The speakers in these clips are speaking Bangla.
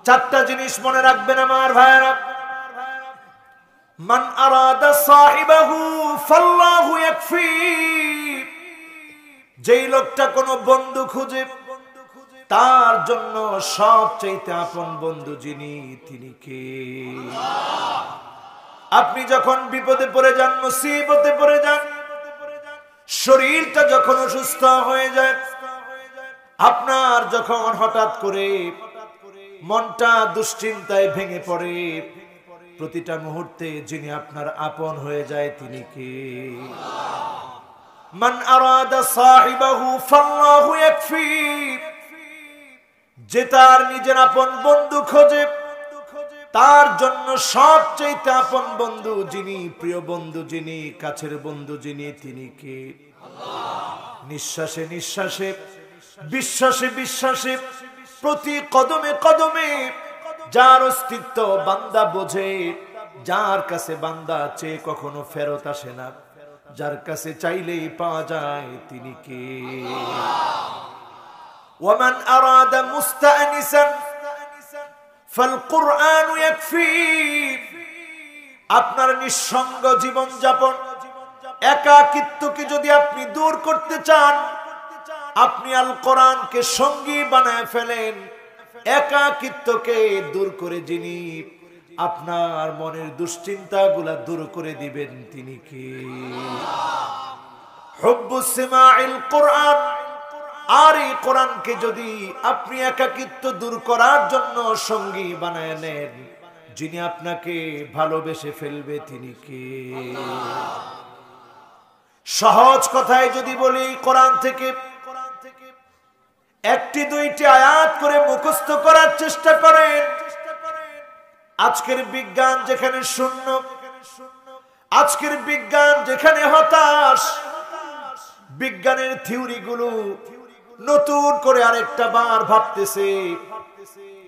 চারটা জিনিস মনে রাখবেন আমার ভাইরা। মান আরাদা সাহিবাহু ফাল্লাহু ইয়াকফি, যেই লোকটা কোনো বন্ধু খুঁজে তার জন্য সবচেয়ে আপন বন্ধু যিনি, তিনি কে? আপনি যখন বিপদে পড়ে যান, মুসিবতে পড়ে যান, শরীরটা যখন অসুস্থ হয়ে যায়, আপনার যখন হঠাৎ করে মনটা দুশ্চিন্তায় ভেঙে পড়ে, প্রতিটা মুহূর্তে যিনি আপনার আপন হয়ে যায় তিনি কে? মান আরাদা সাহিবাহু ফাল্লাহু ইয়াকফি, যে তার নিজের আপন বন্ধু খোঁজে তার জন্য সবচেয়ে আপন বন্ধু যিনি, প্রিয় বন্ধু যিনি, কাছের বন্ধু যিনি, তিনি কে? নিঃশ্বাসে নিঃশ্বাসে, বিশ্বাসে বিশ্বাসে, প্রতি কদমে কদমে যার অস্তিত্ব বান্দা বোঝে, যার কাছে বান্দা চেয়ে কখনো ফেরত আসে না, যার কাছে চাইলেই পাওয়া যায়, তিনি কে? ওয়ামান আরাদা মুস্তাআনিসান ফাল-কুরআনু ইয়াকফি, আপনার নিঃসঙ্গ জীবন যাপন, একাকিত্বকে যদি আপনি দূর করতে চান, আপনি আল কোরআনকে সঙ্গী বানায় ফেলেন। একাকিত্বকে দূর করে যিনি আপনার মনের দুশ্চিন্তাগুলা দূর করে দিবেন, তিনি কে? হুব্বুস সিমাইল কোরআন, আর এই কোরআনকে যদি আপনি একাকিত্ব দূর করার জন্য সঙ্গী বানায় নেন, যিনি আপনাকে ভালোবেসে ফেলবে, তিনি কে? সহজ কথায় যদি বলি, কোরআন থেকে একটি দুইটি আয়াত করে মুখস্থ করার চেষ্টা করেন। আজকের বিজ্ঞান যেখানে শূন্য, আজকের বিজ্ঞান যেখানে হতাশ, বিজ্ঞানের থিওরি গুলো নতুন করে আরেকটা বার ভাবতেছে,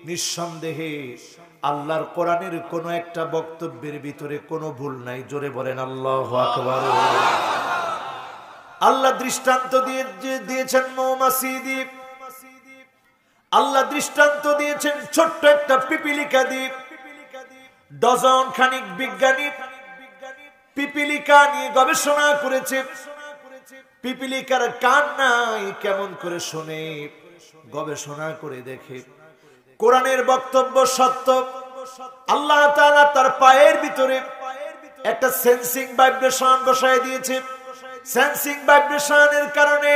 নিঃসন্দেহে আল্লাহর কোরআনের কোন একটা বক্তব্যের ভিতরে কোনো ভুল নাই। জোরে বলেন আল্লাহু আকবার। আল্লাহ দৃষ্টান্ত দিয়েছেন মৌমাছি দিয়ে, আল্লাহ দৃষ্টান্ত দিয়েছেন ছোট্ট একটা পিপিলিকা দিয়ে। ডজন খানিক বিজ্ঞানী পিপিলিকা নিয়ে গবেষণা করেছে। পিপিলিকার কান নাই, কেমন করে শোনে, গবেষণা করে দেখে কোরআনের বক্তব্য সত্য। আল্লাহ তাআলা তার পায়ের ভিতরে একটা সেন্সিং ভাইব্রেশন বসায় দিয়েছে। সেন্সিং ভাইব্রেশনের কারণে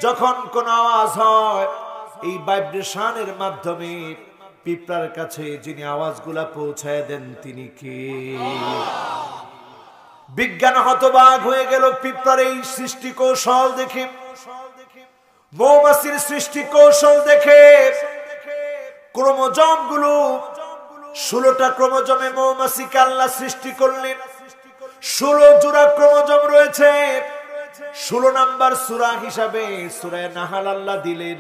যখন কোন আওয়াজ হয়, এই ভাইব্রেশনের মাধ্যমে পিঁপড়ার কাছে যিনি আওয়াজগুলা পৌঁছায় দেন, তিনি কে? বিজ্ঞান হতবাক হয়ে গেল পিঁপড়ার এই সৃষ্টি কৌশল দেখে, মৌমাছির সৃষ্টি কৌশল দেখে। ক্রোমোজোম গুলো 16টা ক্রোমোজোমে মৌমাছিকে আল্লাহ সৃষ্টি করলেন। 16 জোড়া ক্রোমোজোম রয়েছে। 16 নাম্বার সূরা হিসাবে সূরা নাহাল আল্লাহ দিলেন।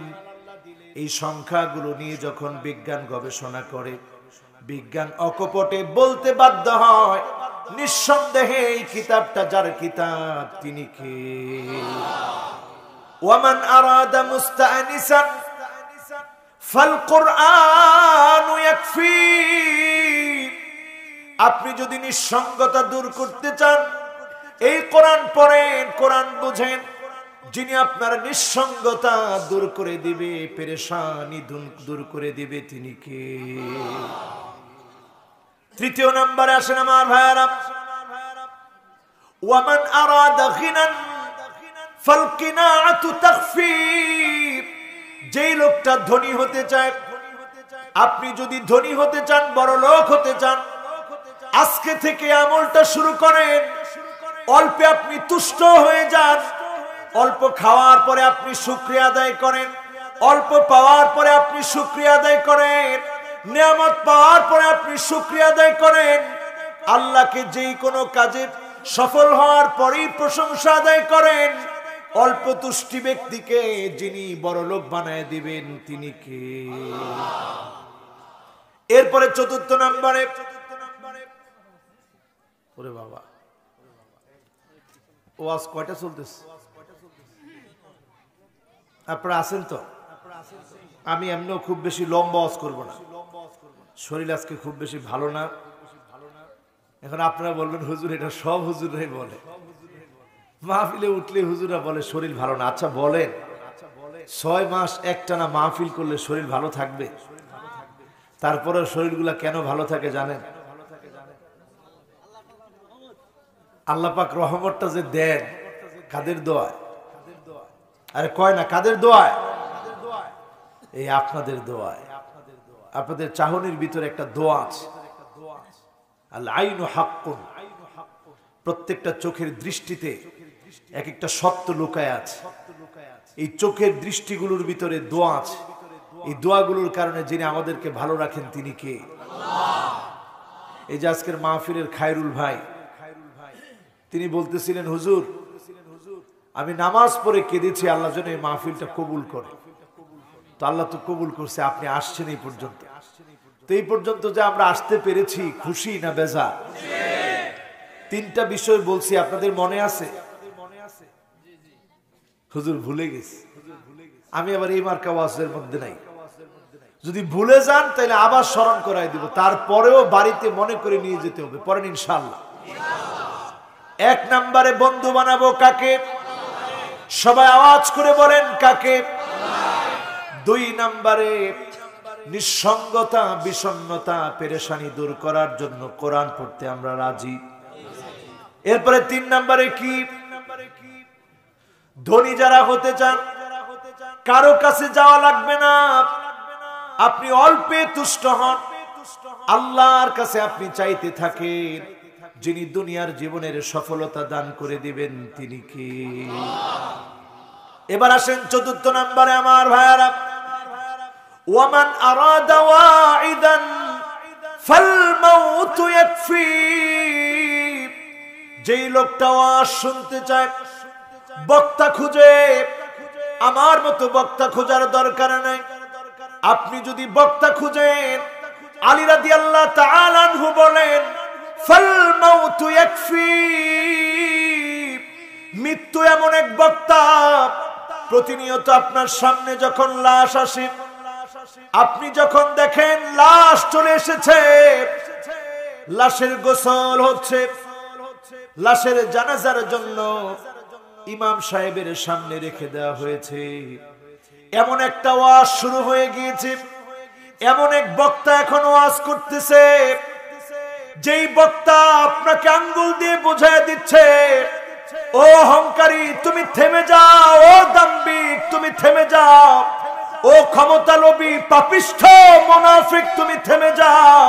এই সংখ্যাগুলো নিয়ে যখন বিজ্ঞান গবেষণা করে, বিজ্ঞান অকপটে বলতে বাধ্য হয়, নিঃসন্দেহে এই কিতাবটা যার কিতাব, তিনি কে? ওয়ামান আরাদা মুস্তাআনিসান ফাল কুরআনু ইয়াকফি, আপনি যদি নিঃসঙ্গতা দূর করতে চান, এই কোরআন পড়েন, কোরআন বুঝেন, যিনি আপনার নিঃসঙ্গতা দূর করে দিবে, পেরেশানি দূর করে দিবে, তিনি কে? তৃতীয় নম্বরে আসেন আমার ভাইরা, ওয়ামান আরাদা গিনান ফাল কিনাআতু তাখফি, যেই লোকটা ধনী হতে চায়, আপনি যদি ধনী হতে চান, বড় লোক হতে চান, আজকে থেকে আমলটা শুরু করেন। অল্পে আপনি তুষ্ট হয়ে যান, অল্প খাওয়ার পরে আপনি শুকরিয়া আদায় করেন, অল্প পাওয়ার পরে আপনি শুকরিয়া আদায় করেন, নিয়ামত পাওয়ার পরে আপনি শুকরিয়া আদায় করেন। আল্লাহকে যেই কোনো কাজে সফল হওয়ার পরেই প্রশংসা আদায় করেন। অল্প তুষ্টি ব্যক্তিকে যিনি বড় লোক বানায় দিবেন, তিনি কে? এরপরে চতুর্থ নম্বরে, ওরে বাবা, ওয়াজ কয়টা চলতেছে? আপনারা আছেন তো? আমি এমনিও খুব বেশি লম্বা ওয়াজ করব না। শরীর আজকে খুব বেশি ভালো না। এখন আপনারা বলবেন হুজুর এটা সব হুজুররাই বলে, মাহফিলে উঠলে হুজুররা বলে শরীর ভালো না। আচ্ছা বলেন 6 মাস একটানা মাহফিল করলে শরীর ভালো থাকবে? তারপরে শরীরগুলা কেন ভালো থাকে জানেন? আল্লাহ পাক রহমতটা যে দেন কাদের দোয়ায়? আরে কয় না কাদের দোয়ায়? এই আপনাদের দোয়ায়। আপনাদের চাহনির ভিতরে একটা দোয়া আছে, আল আইনু হাক্কুন। প্রত্যেকটা চোখের দৃষ্টিতে এক একটা সত্য লুকায় আছে। এই চোখের দৃষ্টিগুলোর ভিতরে দোয়া আছে। এই দোয়াগুলোর কারণে যিনি আমাদেরকে ভালো রাখেন তিনি কে? এই যে আজকের মাহফিলের খায়রুল ভাই, তিনি বলতেছিলেন হুজুর আমি নামাজ পড়ে কেঁদেছি আল্লাহ যেন এই মাহফিলটা কবুল করে। তো আল্লাহ তো কবুল করছে, আপনি আসছেন এই পর্যন্ত। তো এই পর্যন্ত যে আমরা আসতে পেরেছি, খুশি না বেজার? 3টা বিষয় বলছি, আপনাদের মনে আছে? হুজুর ভুলে গেছি। আমি আবার এই মার্কা ওয়াজের মধ্যে নাই। যদি ভুলে যান তাহলে আবার স্মরণ করাই দিব, তারপরেও বাড়িতে মনে করে নিয়ে যেতে হবে। পরেন ইনশাআল্লাহ। 1 নম্বরে বন্ধু বানাবো কাকে? সবাই আওয়াজ করে বলেন কাকে? 2 নম্বরে নিঃসঙ্গতা, বিষণ্ণতা, পেরেশানি দূর করার জন্য কোরআন পড়তে আমরা রাজি। এরপরে 3 নম্বরে কি? ধনী যারা হতে চান কারো কাছে যাওয়া লাগবে না, আপনি অল্পে তুষ্ট হন, আল্লাহর কাছে আপনি চাইতে থাকেন, যিনি দুনিয়ার জীবনের সফলতা দান করে দিবেন তিনি কে? এবার আসেন 4 নম্বরে আমার ভাইয়ারা, ওয়ামান আরাদা ওয়াইদান ফাল মাউতু ইয়াকফি। যেই লোকটা ওয়াজ শুনতে চায়, বক্তা খুঁজে, আমার মতো বক্তা খোঁজার দরকার নাই। আপনি যদি বক্তা খুঁজেন, আলী রাদিয়াল্লাহু তাআলা আনহু বলেন ফাল মাউতু ইয়াকফি। মৃত্যু এমন এক বক্তা, প্রতিনিয়ত আপনার সামনে যখন লাশ আসে, আপনি যখন দেখেন লাশ চলে এসেছে, লাশের গোসল হচ্ছে, লাশের জানাজার জন্য ইমাম সাহেবের সামনে রেখে দেওয়া হয়েছে, এমন একটা ওয়াজ শুরু হয়ে গিয়েছে, এমন এক বক্তা এখন ওয়াজ করতেছে, যেই বক্তা আপনাকে আঙ্গুল দিয়ে বোঝায় দিচ্ছে, ও অহংকারী তুমি থেমে যাও, ও দাম্ভিক তুমি থেমে যাও, ও ক্ষমতা লোভী পাপিষ্ঠ মুনাফিক তুমি থেমে যাও।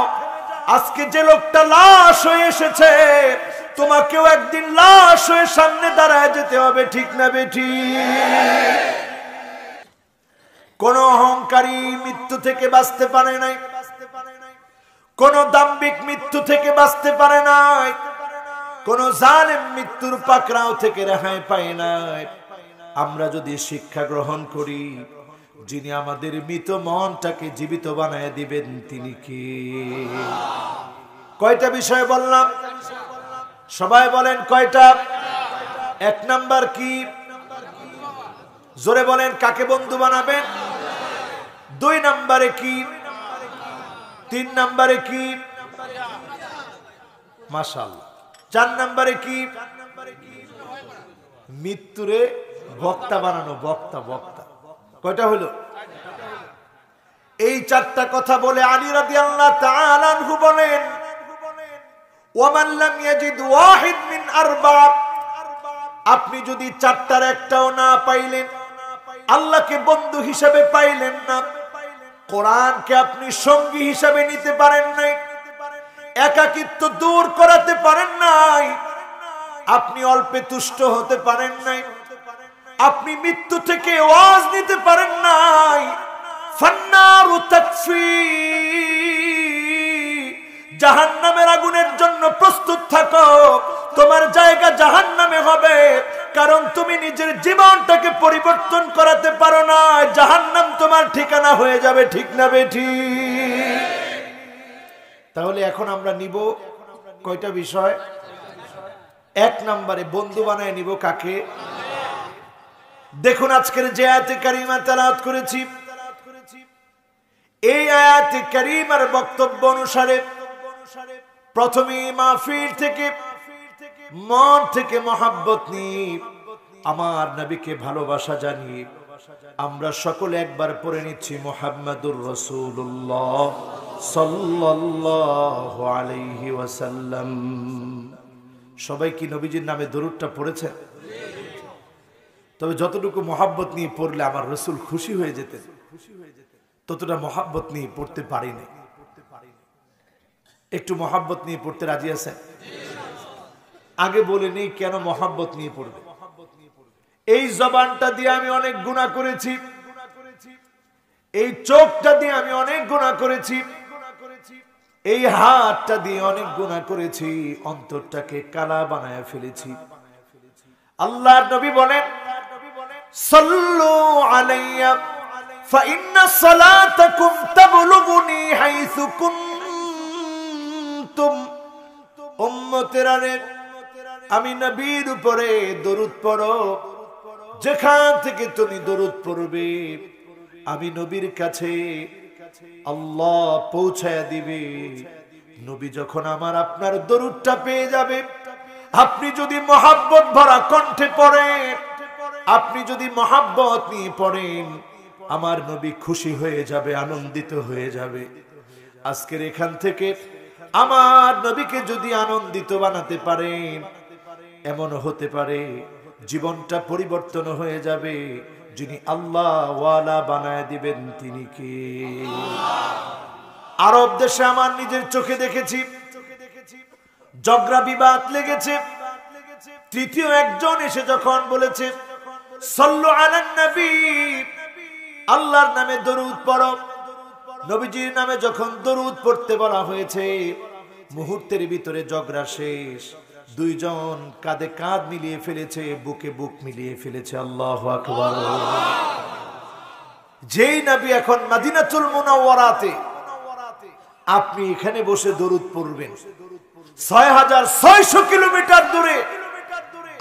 আজকে যে লোকটা লাশ হয়ে এসেছে, তোমাকেও একদিন লাশ হয়ে সামনে দাঁড়ায় যেতে হবে, ঠিক না বেঠি? কোন অহংকারী মৃত্যু থেকে বাঁচতে পারে নাই, কোন দাম্ভিক মৃত্যু থেকে বাঁচতে পারে নাই, কোন জালেম মৃত্যুর পাকড়াও থেকে রেহাই পায় নাই। আমরা যদি শিক্ষা গ্রহণ করি, যিনি আমাদের মৃত মনটাকে জীবিত বানায় দিবেন তিনি কে? কয়টা বিষয় বললাম? সবাই বলেন কয়টা? 1 নাম্বার কি? জোরে বলেন কাকে বন্ধু বানাবেন? 2 নম্বরে কি? 3 নম্বরে কি? মাশাআল্লাহ। 4 নম্বরে কি? মৃত্যুরে বক্তা বানানো। বক্তা বক্তা কয়টা হলো? এই 4টা কথা বলে আলী রাদিয়াল্লাহু তাআলা আনহু বলেন, ওয়ামান লাম ইয়াজিদ ওয়াহিদ মিন আরবা। আপনি যদি 4টার একটাও না পাইলেন, আল্লাহকে বন্ধু হিসেবে পাইলেন না, কোরআনকে আপনি সঙ্গী হিসেবে নিতে পারেন নাই, একাকিত্ব দূর করাতে পারেন নাই, আপনি অল্পে তুষ্ট হতে পারেন নাই, আপনি মৃত্যু থেকে ওয়াজ নিতে পারেন নাই, ফান্নারু তাকফি। জাহান্নামের আগুনের জন্য প্রস্তুত থাকো, তোমার জায়গা জাহান্নামে হবে, কারণ তুমি নিজের জীবনটাকে পরিবর্তন করাতে পারো না, জাহান্নাম তোমার ঠিকানা হয়ে যাবে, ঠিক না বেঠি? তাহলে এখন আমরা নিব কয়টা বিষয়? 1 নম্বরে বন্ধু বানায় নিব কাকে? দেখুন আজকের যে আয়াতে কারিমা তেলাওয়াত করেছি, এই আয়াতে কারীমার বক্তব্য অনুসারে প্রথমে মাহফিল থেকে মন থেকে মহব্বত নিয়ে আমার নবীকে ভালোবাসা জানিয়ে আমরা সকলে একবার পড়ে নিচ্ছি মুহাম্মাদুর রাসূলুল্লাহ সাল্লাল্লাহু আলাইহি ওয়াসাল্লাম। সবাই কি নবীজির নামে দরুদটা পড়েছেন? তবে যতটুকু মহব্বত নিয়ে পড়লে আমার রাসূল খুশি হয়ে যেতেন ততটা মহব্বত নিয়ে পড়তে পারিনি। একটু মহব্বত নিয়ে পড়তে রাজি আছেন? আগে বলে নেই কেন মহব্বত নিয়ে পড়বে। এই জবানটা দিয়ে আমি অনেক গুনাহ করেছি, এই চোখটা দিয়ে আমি অনেক গুনাহ করেছি, এই হাতটা দিয়ে অনেক গুনাহ করেছি, অন্তরটাকে কালা বানায় ফেলেছি। আল্লাহর নবী বলেন সাল্লু আলাইয়া ফাইন্না সালাতাকুম তাবলুগুনি হাইসু কুনতুম। উম্মতেরা রে, আমি নবীর উপরে দরুদ পড়ো, যেখান থেকে তুমি দরুদ পড়বে আমি নবীর কাছে আল্লাহ পৌঁছায়া দিবে। নবী যখন আমার আপনার দরুদটা পেয়ে যাবে, আপনি যদি মহব্বত ভরা কণ্ঠে পড়েন, আপনি যদি মহব্বত নিয়ে পড়েন, আমার নবী খুশি হয়ে যাবে, আনন্দিত হয়ে যাবে। আজকের এখান থেকে আমার নবীকে যদি আনন্দিত বানাতে পারেন, এমন হতে পারে জীবনটা পরিবর্তন হয়ে যাবে। যিনি আল্লাহ ওয়ালা বানায় দিবেন তিনি কে? আরব দেশে আমার নিজের চোখে দেখেছি ঝগড়া বিবাদ লেগেছে। তৃতীয় একজন এসে যখন বলেছে সাল্লু আলান নবী, আল্লাহর নামে দরুদ পড়ো, নবীজির নামে যখন দরুদ পড়তে বলা হয়েছে, মুহূর্তের ভিতরে ঝগড়া শেষ। দুইজন কাঁধে কাঁধ মিলিয়ে ফেলেছে, বুকে বুক মিলিয়ে ফেলেছে। আল্লাহু আকবার। যেই নবী এখন মদিনাতুল মুনাওয়ারাতে, আপনি এখানে বসে দরুদ পড়বেন, 6600 কিলোমিটার দূরে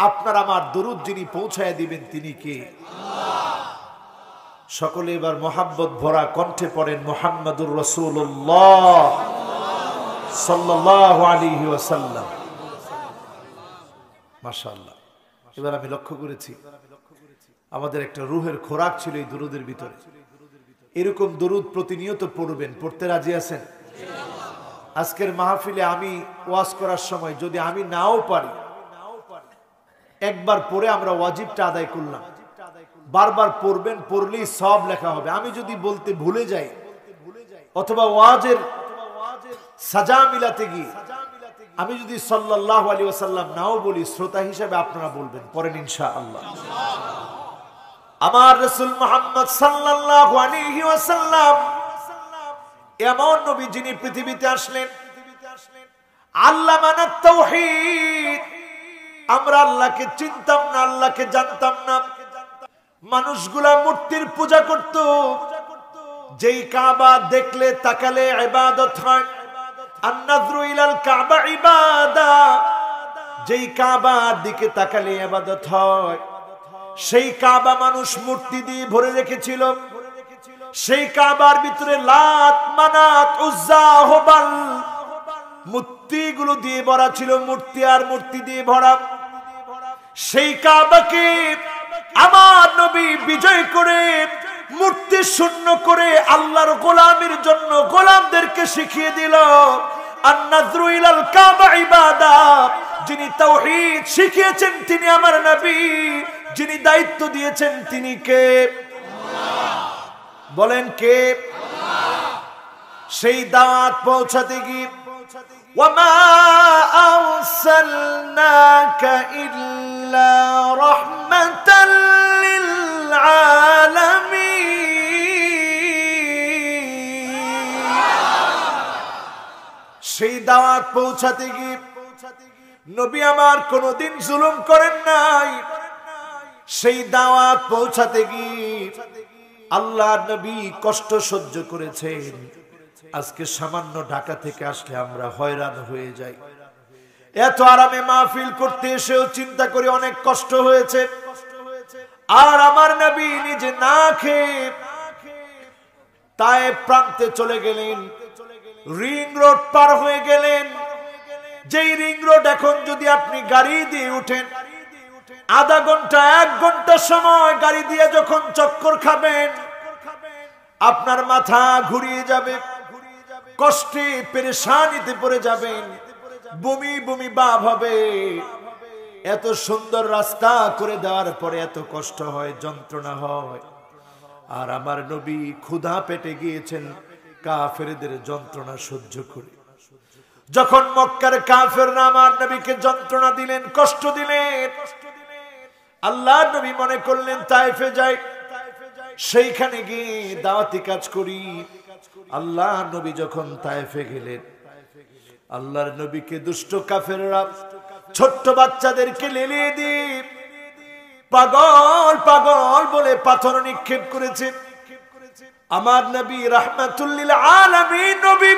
আপনার আমার দরুদ যিনি পৌঁছায় দিবেন তিনি কে? সকলে এবার মহব্বত ভরা কণ্ঠে পড়েন মুহাম্মাদুর রাসূলুল্লাহ সাল্লাল্লাহু আলাইহি ওয়াসাল্লাম। মাশাআল্লাহ। এবার আমি লক্ষ্য করেছি আমাদের একটা রূহের খোরাক ছিল এই দরুদের ভিতরে। এরকম দরুদ প্রতিনিয়ত পড়বেন, পড়তে রাজি আছেন? আজকের মাহফিলে আমি ওয়াজ করার সময় যদি আমি নাও পারি, একবার পড়ে আমরা ওয়াজিবটা আদায় করলাম। বারবার পড়বেন, পড়লেই সব লেখা হবে। আমি যদি বলতে ভুলে যাই অথবা ওয়াজের সাজা মিলাতে গিয়ে আমি যদি সাল্লাল্লাহু আলাইহি ওয়াসাল্লাম নাও বলি, শ্রোতা হিসেবে আপনারা বলবেন, পড়েন ইনশাআল্লাহ। আমার রাসূল মুহাম্মদ সাল্লাল্লাহু আলাইহি ওয়াসাল্লাম এমন নবী যিনি পৃথিবীতে আসলেন আল্লামানাত তাওহীদ। আমরা আল্লাহকে চিনতাম না, আল্লাহকে জানতাম না। মানুষগুলা মূর্তির পূজা করত। যেই কাবা দেখলে তাকালে ইবাদত হয়, আন-নাযরু ইলাল কাবা ইবাদা। যেই কাবার দিকে তাকালে ইবাদত হয়, সেই কাবা মানুষ মূর্তি দিয়ে ভরে রেখেছিল। সেই কাবার ভিতরে লাত, মানাত, উজ্জা, হুবাল মূর্তিগুলো দিয়ে ভরা ছিল, মূর্তি আর মূর্তি দিয়ে ভরা। সেই কাবাকে আমার নবী বিজয় করে, মূর্তি শূন্য করে আল্লাহর গোলামের জন্য গোলামদেরকে শিখিয়ে দিল আন-নাযরু ইলাল কাবা ইবাদা। যিনি তাওহীদ শিখিয়েছেন তিনি আমার নবী, যিনি দায়িত্ব দিয়েছেন তিনি কে? বলেন কে? সেই দাওয়াত পৌঁছাতে গিয়ে ওয়ামা আরসালনাকা ইল্লা রাহমাতাল লিল আলামিন। সেই দাওয়াত পৌঁছাতে গিয়ে নবী আমার কোনদিন জুলুম করেন নাই। সেই দাওয়াত পৌঁছাতে গিয়ে আল্লাহর নবী কষ্ট সহ্য করেছেন। আজকে সামান্য ঢাকা থেকে আসলে আমরা হয়রান হয়ে যাই। এত আরামে মাহফিল করতে এসেও চিন্তা করি অনেক কষ্ট হয়েছে। আর আমার নবী নিজে না খেয়ে তায়েফ প্রান্তে চলে গেলেন, রিং রোড পার হয়ে গেলেন। যেই রিং রোড এখন যদি আপনি গাড়ি দিয়ে উঠেন, আধা ঘন্টা 1 ঘন্টা সময় গাড়ি দিয়ে যখন চক্কর খাবেন, আপনার মাথা ঘুরিয়ে যাবে, কষ্টে পেরেশানিতে পড়ে যাবেন, বমি বমি ভাব হবে। এত সুন্দর রাস্তা করে দেওয়ার পরে এত কষ্ট হয়, যন্ত্রণা হয়। আর আমার নবী ক্ষুধা পেটে গিয়েছেন কাফেরদের যন্ত্রণা সহ্য করে। যখন মক্কার কাফেররা আমার নবীকে যন্ত্রণা দিলেন, কষ্ট দিলেন, আল্লাহ নবী মনে করলেন তায়েফে যাই, সেইখানে গিয়ে দাওয়াতি কাজ করি। আল্লাহ নবী যখন তায়েফে গেলেন, আল্লাহর নবীকে দুষ্ট কাফেররা ছোট্ট বাচ্চাদেরকে লেলিয়ে দিয়ে পাগল পাগল বলে পাথর নিক্ষেপ করেছে। আমার নবী রাহমাতুল লিল আলামিন নবী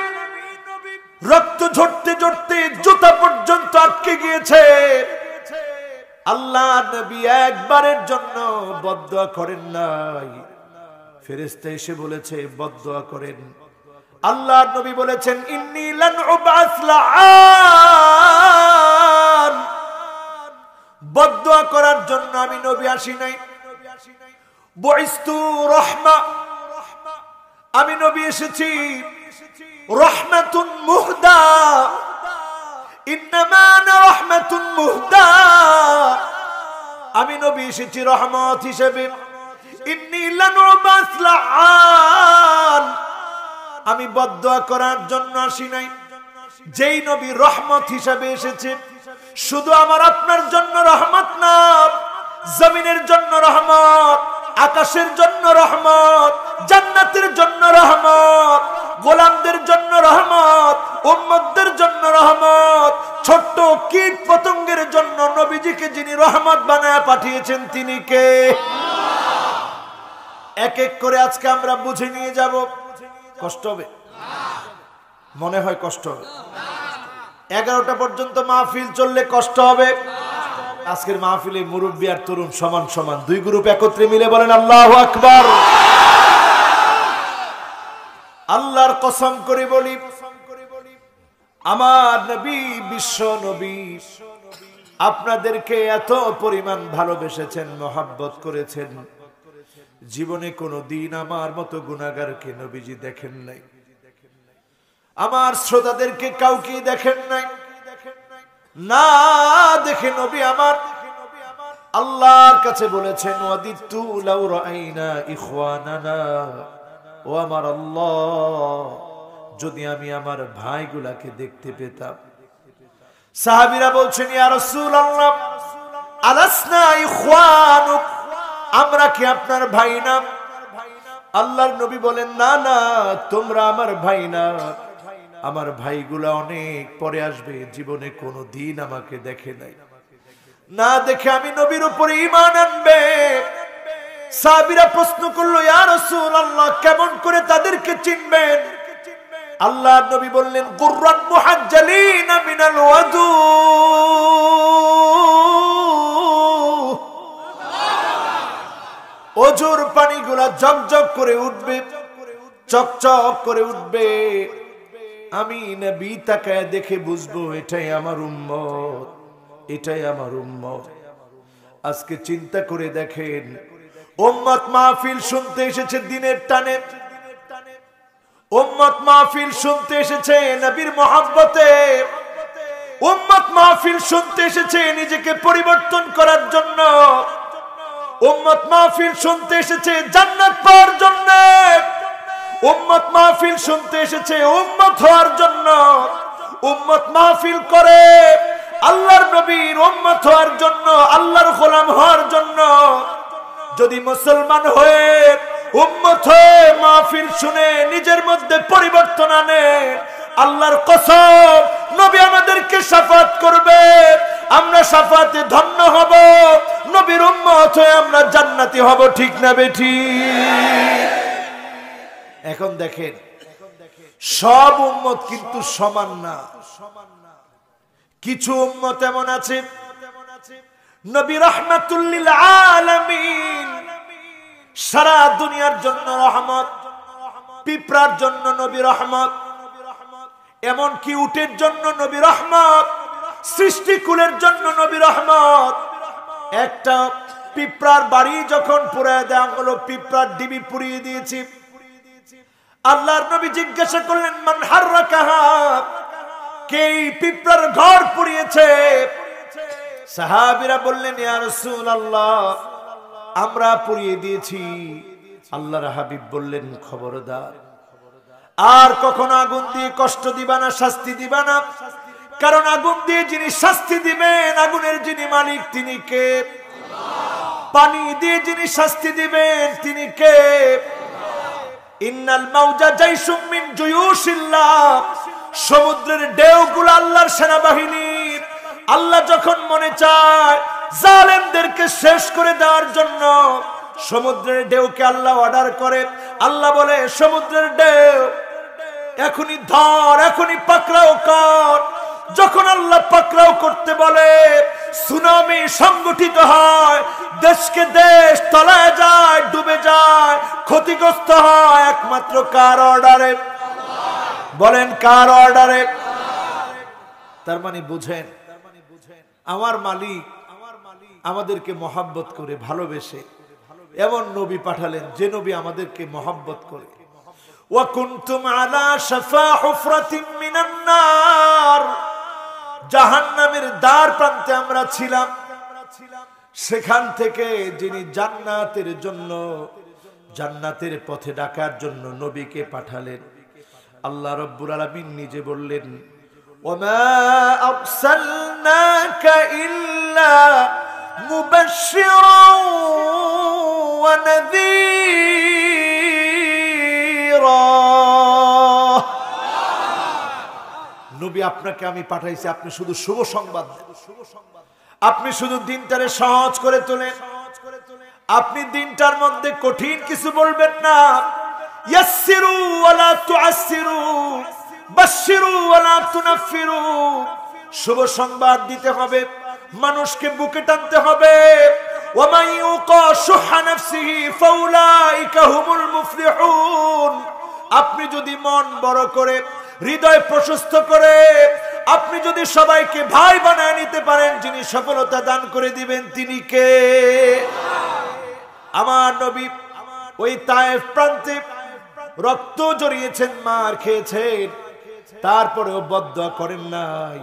রক্ত ঝরতে ঝরতে জুতা পর্যন্ত আটকে গিয়েছে। আল্লাহ নবী একবারের জন্য বদদুয়া করেন নাই। ফেরেশতা এসে বলেছে বদদুয়া করেন। আল্লাহর নবী বলেছেন ইন্নী লান উবআস লাআন, বদদুয়া করার জন্য আমি নবী আসি নাই। বুইস্তু রাহমা, আমি নবী এসেছি রাহমাতুন মুহদা, ইন্নামা আনা রাহমাতুন মুহদা, আমি নবী এসেছি রহমত হিসেবে। ইন্নী লান উবআস লাআন, আমি বদদুয়া করার জন্য আসি নাই। যেই নবী রহমত হিসেবে এসেছে, শুধু আমার আপনার জন্য রহমত না, জমিনের জন্য রহমত, আকাশের জন্য রহমত, জান্নাতের জন্য রহমত, গোলামদের জন্য রহমত, উম্মতদের জন্য রহমত, ছোট্ট কীট পতঙ্গের জন্য নবীজিকে যিনি রহমত বানায় পাঠিয়েছেন তিনি কে? এক এক করে আজকে আমরা বুঝে নিয়ে যাব। কষ্ট হবে? মনে হয় কষ্ট হবে। 11টা পর্যন্ত মাহফিল চললে কষ্ট হবে। আজকের মাহফিলে মুরব্বী আর তরুণ সমান সমান, 2 গ্রুপ একত্রে মিলে বলেন আল্লাহু আকবার। আল্লাহর কসম করে বলি, আমার নবী বিশ্ব নবী আপনাদেরকে এত পরিমাণ ভালোবেসেছেন, মহব্বত করেছেন, জীবনে কোনো দিন আমার মতো গুনাহগারকে নবীজি দেখেন নাই। আমার শ্রোতাদেরকে কাউকে দেখেন নাই, না দেখে নবী আমার আল্লাহর কাছে বলেছেন ওয়াদিতু লাউ রাআইনা ইখওয়ানানা, ও আমার আল্লাহ যদি আমি আমার ভাইগুলাকে দেখতে পেতাম। সাহাবীরা বলছেন ইয়া রাসূলুল্লাহ আলাসনা ইখওয়ানুক, আমরা কি আপনার ভাই না? আল্লাহর নবী বলেন না না, তোমরা আমার ভাই না, আমার ভাইগুলা অনেক পরে আসবে, জীবনে কোনো দিন আমাকে দেখে নাই, না দেখে আমি নবীর উপরে ঈমান আনবে। সাহাবীরা প্রশ্ন করলো ইয়া রাসূলুল্লাহ কেমন করে তাদেরকে চিনবেন? আল্লাহর নবী বললেন গুররান মুহাজ্জালিনা মিনাল ওয়াদু, ওজুর পানিগুলা ঝকঝক করে উঠবে, চকচক করে উঠবে। আমি নবী তাকায় দেখে বুঝবো এটাই আমার উম্মত, এটাই আমার উম্মত। আজকে চিন্তা করে দেখেন, উম্মত মাহফিল শুনতে এসেছে দিনের টানে, উম্মত মাহফিল শুনতে এসেছে নবীর মহব্বতে, উম্মত মাহফিল শুনতে এসেছে নিজেকে পরিবর্তন করার জন্য, উম্মত মাহফিল শুনতে এসেছে জান্নাত পাওয়ার জন্য, উম্মত মাহফিল শুনতে এসেছে উম্মত হওয়ার জন্য। উম্মত মাহফিল করে আল্লাহর নবীর উম্মত হওয়ার জন্য, আল্লাহর গোলাম হওয়ার জন্য। যদি মুসলমান হয়ে উম্মত হয়ে মাহফিল শুনে নিজের মধ্যে পরিবর্তন আনে, আল্লাহর কসম নবী আমাদেরকে শাফাত করবে, আমরা শাফাতে ধন্য হব, নবীর উম্মত হয়ে আমরা জান্নাতি হব। ঠিক না বেঠিক? এখন দেখেন সব উম্মত কিন্তু সমান না। কিছু উম্মত এমন আছে নবী রাহমাতুল লিল আলামিন, সারা দুনিয়ার জন্য রহমত, পিঁপড়ার জন্য নবী রহমত, এমন কি উটের জন্য নবী রহমত, সৃষ্টিকুলের জন্য নবী রহমত। একটা পিঁপড়ার বাড়ি যখন পুড়িয়ে দেওয়া হলো, পিঁপড়ার ডিবি পুড়িয়ে দিয়েছি, আল্লাহর নবী জিজ্ঞাসা করলেন মান হাররাকাহা, কে পিঁপড়ার ঘর পুড়িয়েছে? সাহাবীরা বললেন ইয়া রাসূলুল্লাহ, আমরা পুড়িয়ে দিয়েছি। আল্লাহর হাবিব বললেন খবরদার, আর কখনো আগুন দিয়ে কষ্ট দিবা না, শাস্তি দিবা না, কারণ আগুন দিয়ে যিনি শাস্তি দিবেন, আগুনের যিনি মালিক তিনি কে? পানি দিয়ে যিনি শাস্তি দিবেন তিনি কে? ইন্নাল মাউজা জাইশুম মিন জুয়ুশিল্লাহ, সমুদ্রের ঢেউগুলো আল্লাহর সেনাবাহিনীর। আল্লাহ যখন মনে চায় জালেমদেরকে শেষ করে দেওয়ার জন্য সমুদ্রের ঢেউকে আল্লাহ অর্ডার করে। আল্লাহ বলে সমুদ্রের ঢেউ এখনই ধর, এখনই পাকড়াও কর। যখন আল্লাহ পাকড়াও করতে বলে, সুনামি সংগঠিত হয়, দেশকে দেশ তলায় যায়, ডুবে যায়, ক্ষতিগ্রস্ত হয়, একমাত্র কার অর্ডারে? বলেন কার অর্ডারে? তার মানে বুঝেন, আমার মালিক আমাদেরকে মহব্বত করে ভালোবেসে এমন নবী পাঠালেন যে নবী আমাদেরকে মহব্বত করে। ওয়া কুনতুম আলা শাফা হুফরাতিন মিনান নার, জাহান্নামের দ্বার প্রান্তে আমরা ছিলাম, সেখান থেকে যিনি জান্নাতের জন্য, জান্নাতের পথে ডাকার জন্য নবীকে পাঠালেন। আল্লাহ রাব্বুল আলামিন নিজে বললেন ওয়ামা আরসালনাকা ইল্লা মুবাশশিরাও ওয়া নাযীরা, নবী আপনাকে আমি পাঠাইছি, আপনি শুধু শুভ সংবাদ দেন, আপনি শুধু দিনটারে সহজ করে তোলেন, আপনি দিনটার মধ্যে কঠিন কিছু বলবেন না। ইয়াসসিরু ওয়ালা তুআসসিরু, বাশশিরু ওয়ালা তুনাফফিরু, শুভ সংবাদ দিতে হবে, মানুষকে বুকে টানতে হবে। ওয়ামান ইউকা শুহা নাফসিহি ফাউলাইকা হুমুল মুফলিহুন, আপনি যদি মন বড় করে, হৃদয় প্রশস্ত করে, আপনি যদি সবাইকে ভাই বানায় নিতে পারেন, যিনি সফলতা দান করে দিবেন তিনি কে? আমার নবী ওই তায়েফ প্রান্তে রক্ত জড়িয়েছেন, মার খেয়েছেন, তারপরেও বদদুয়া করেন নাই।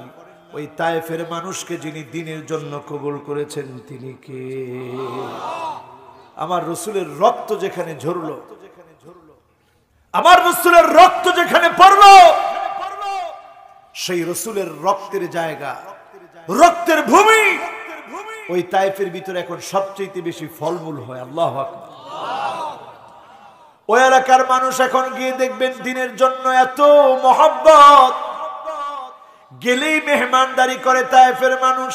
ওই তায়েফের মানুষকে যিনি দ্বীনের জন্য কবুল করেছেন তিনি কে? আমার রাসূলের রক্ত যেখানে ঝরলো, আমার রাসূলের রক্ত যেখানে পড়লো, সেই রাসূলের রক্তের জায়গা, রক্তের ভূমি, ওই তায়েফের ভিতরে এখন সবচেয়ে বেশি ফলমূল হয়। আল্লাহু আকবার। ওই এলাকার মানুষ এখন গিয়ে দেখবেন দ্বীনের জন্য এত মহব্বত, গেলেই মেহমানদারি করে তায়েফের মানুষ।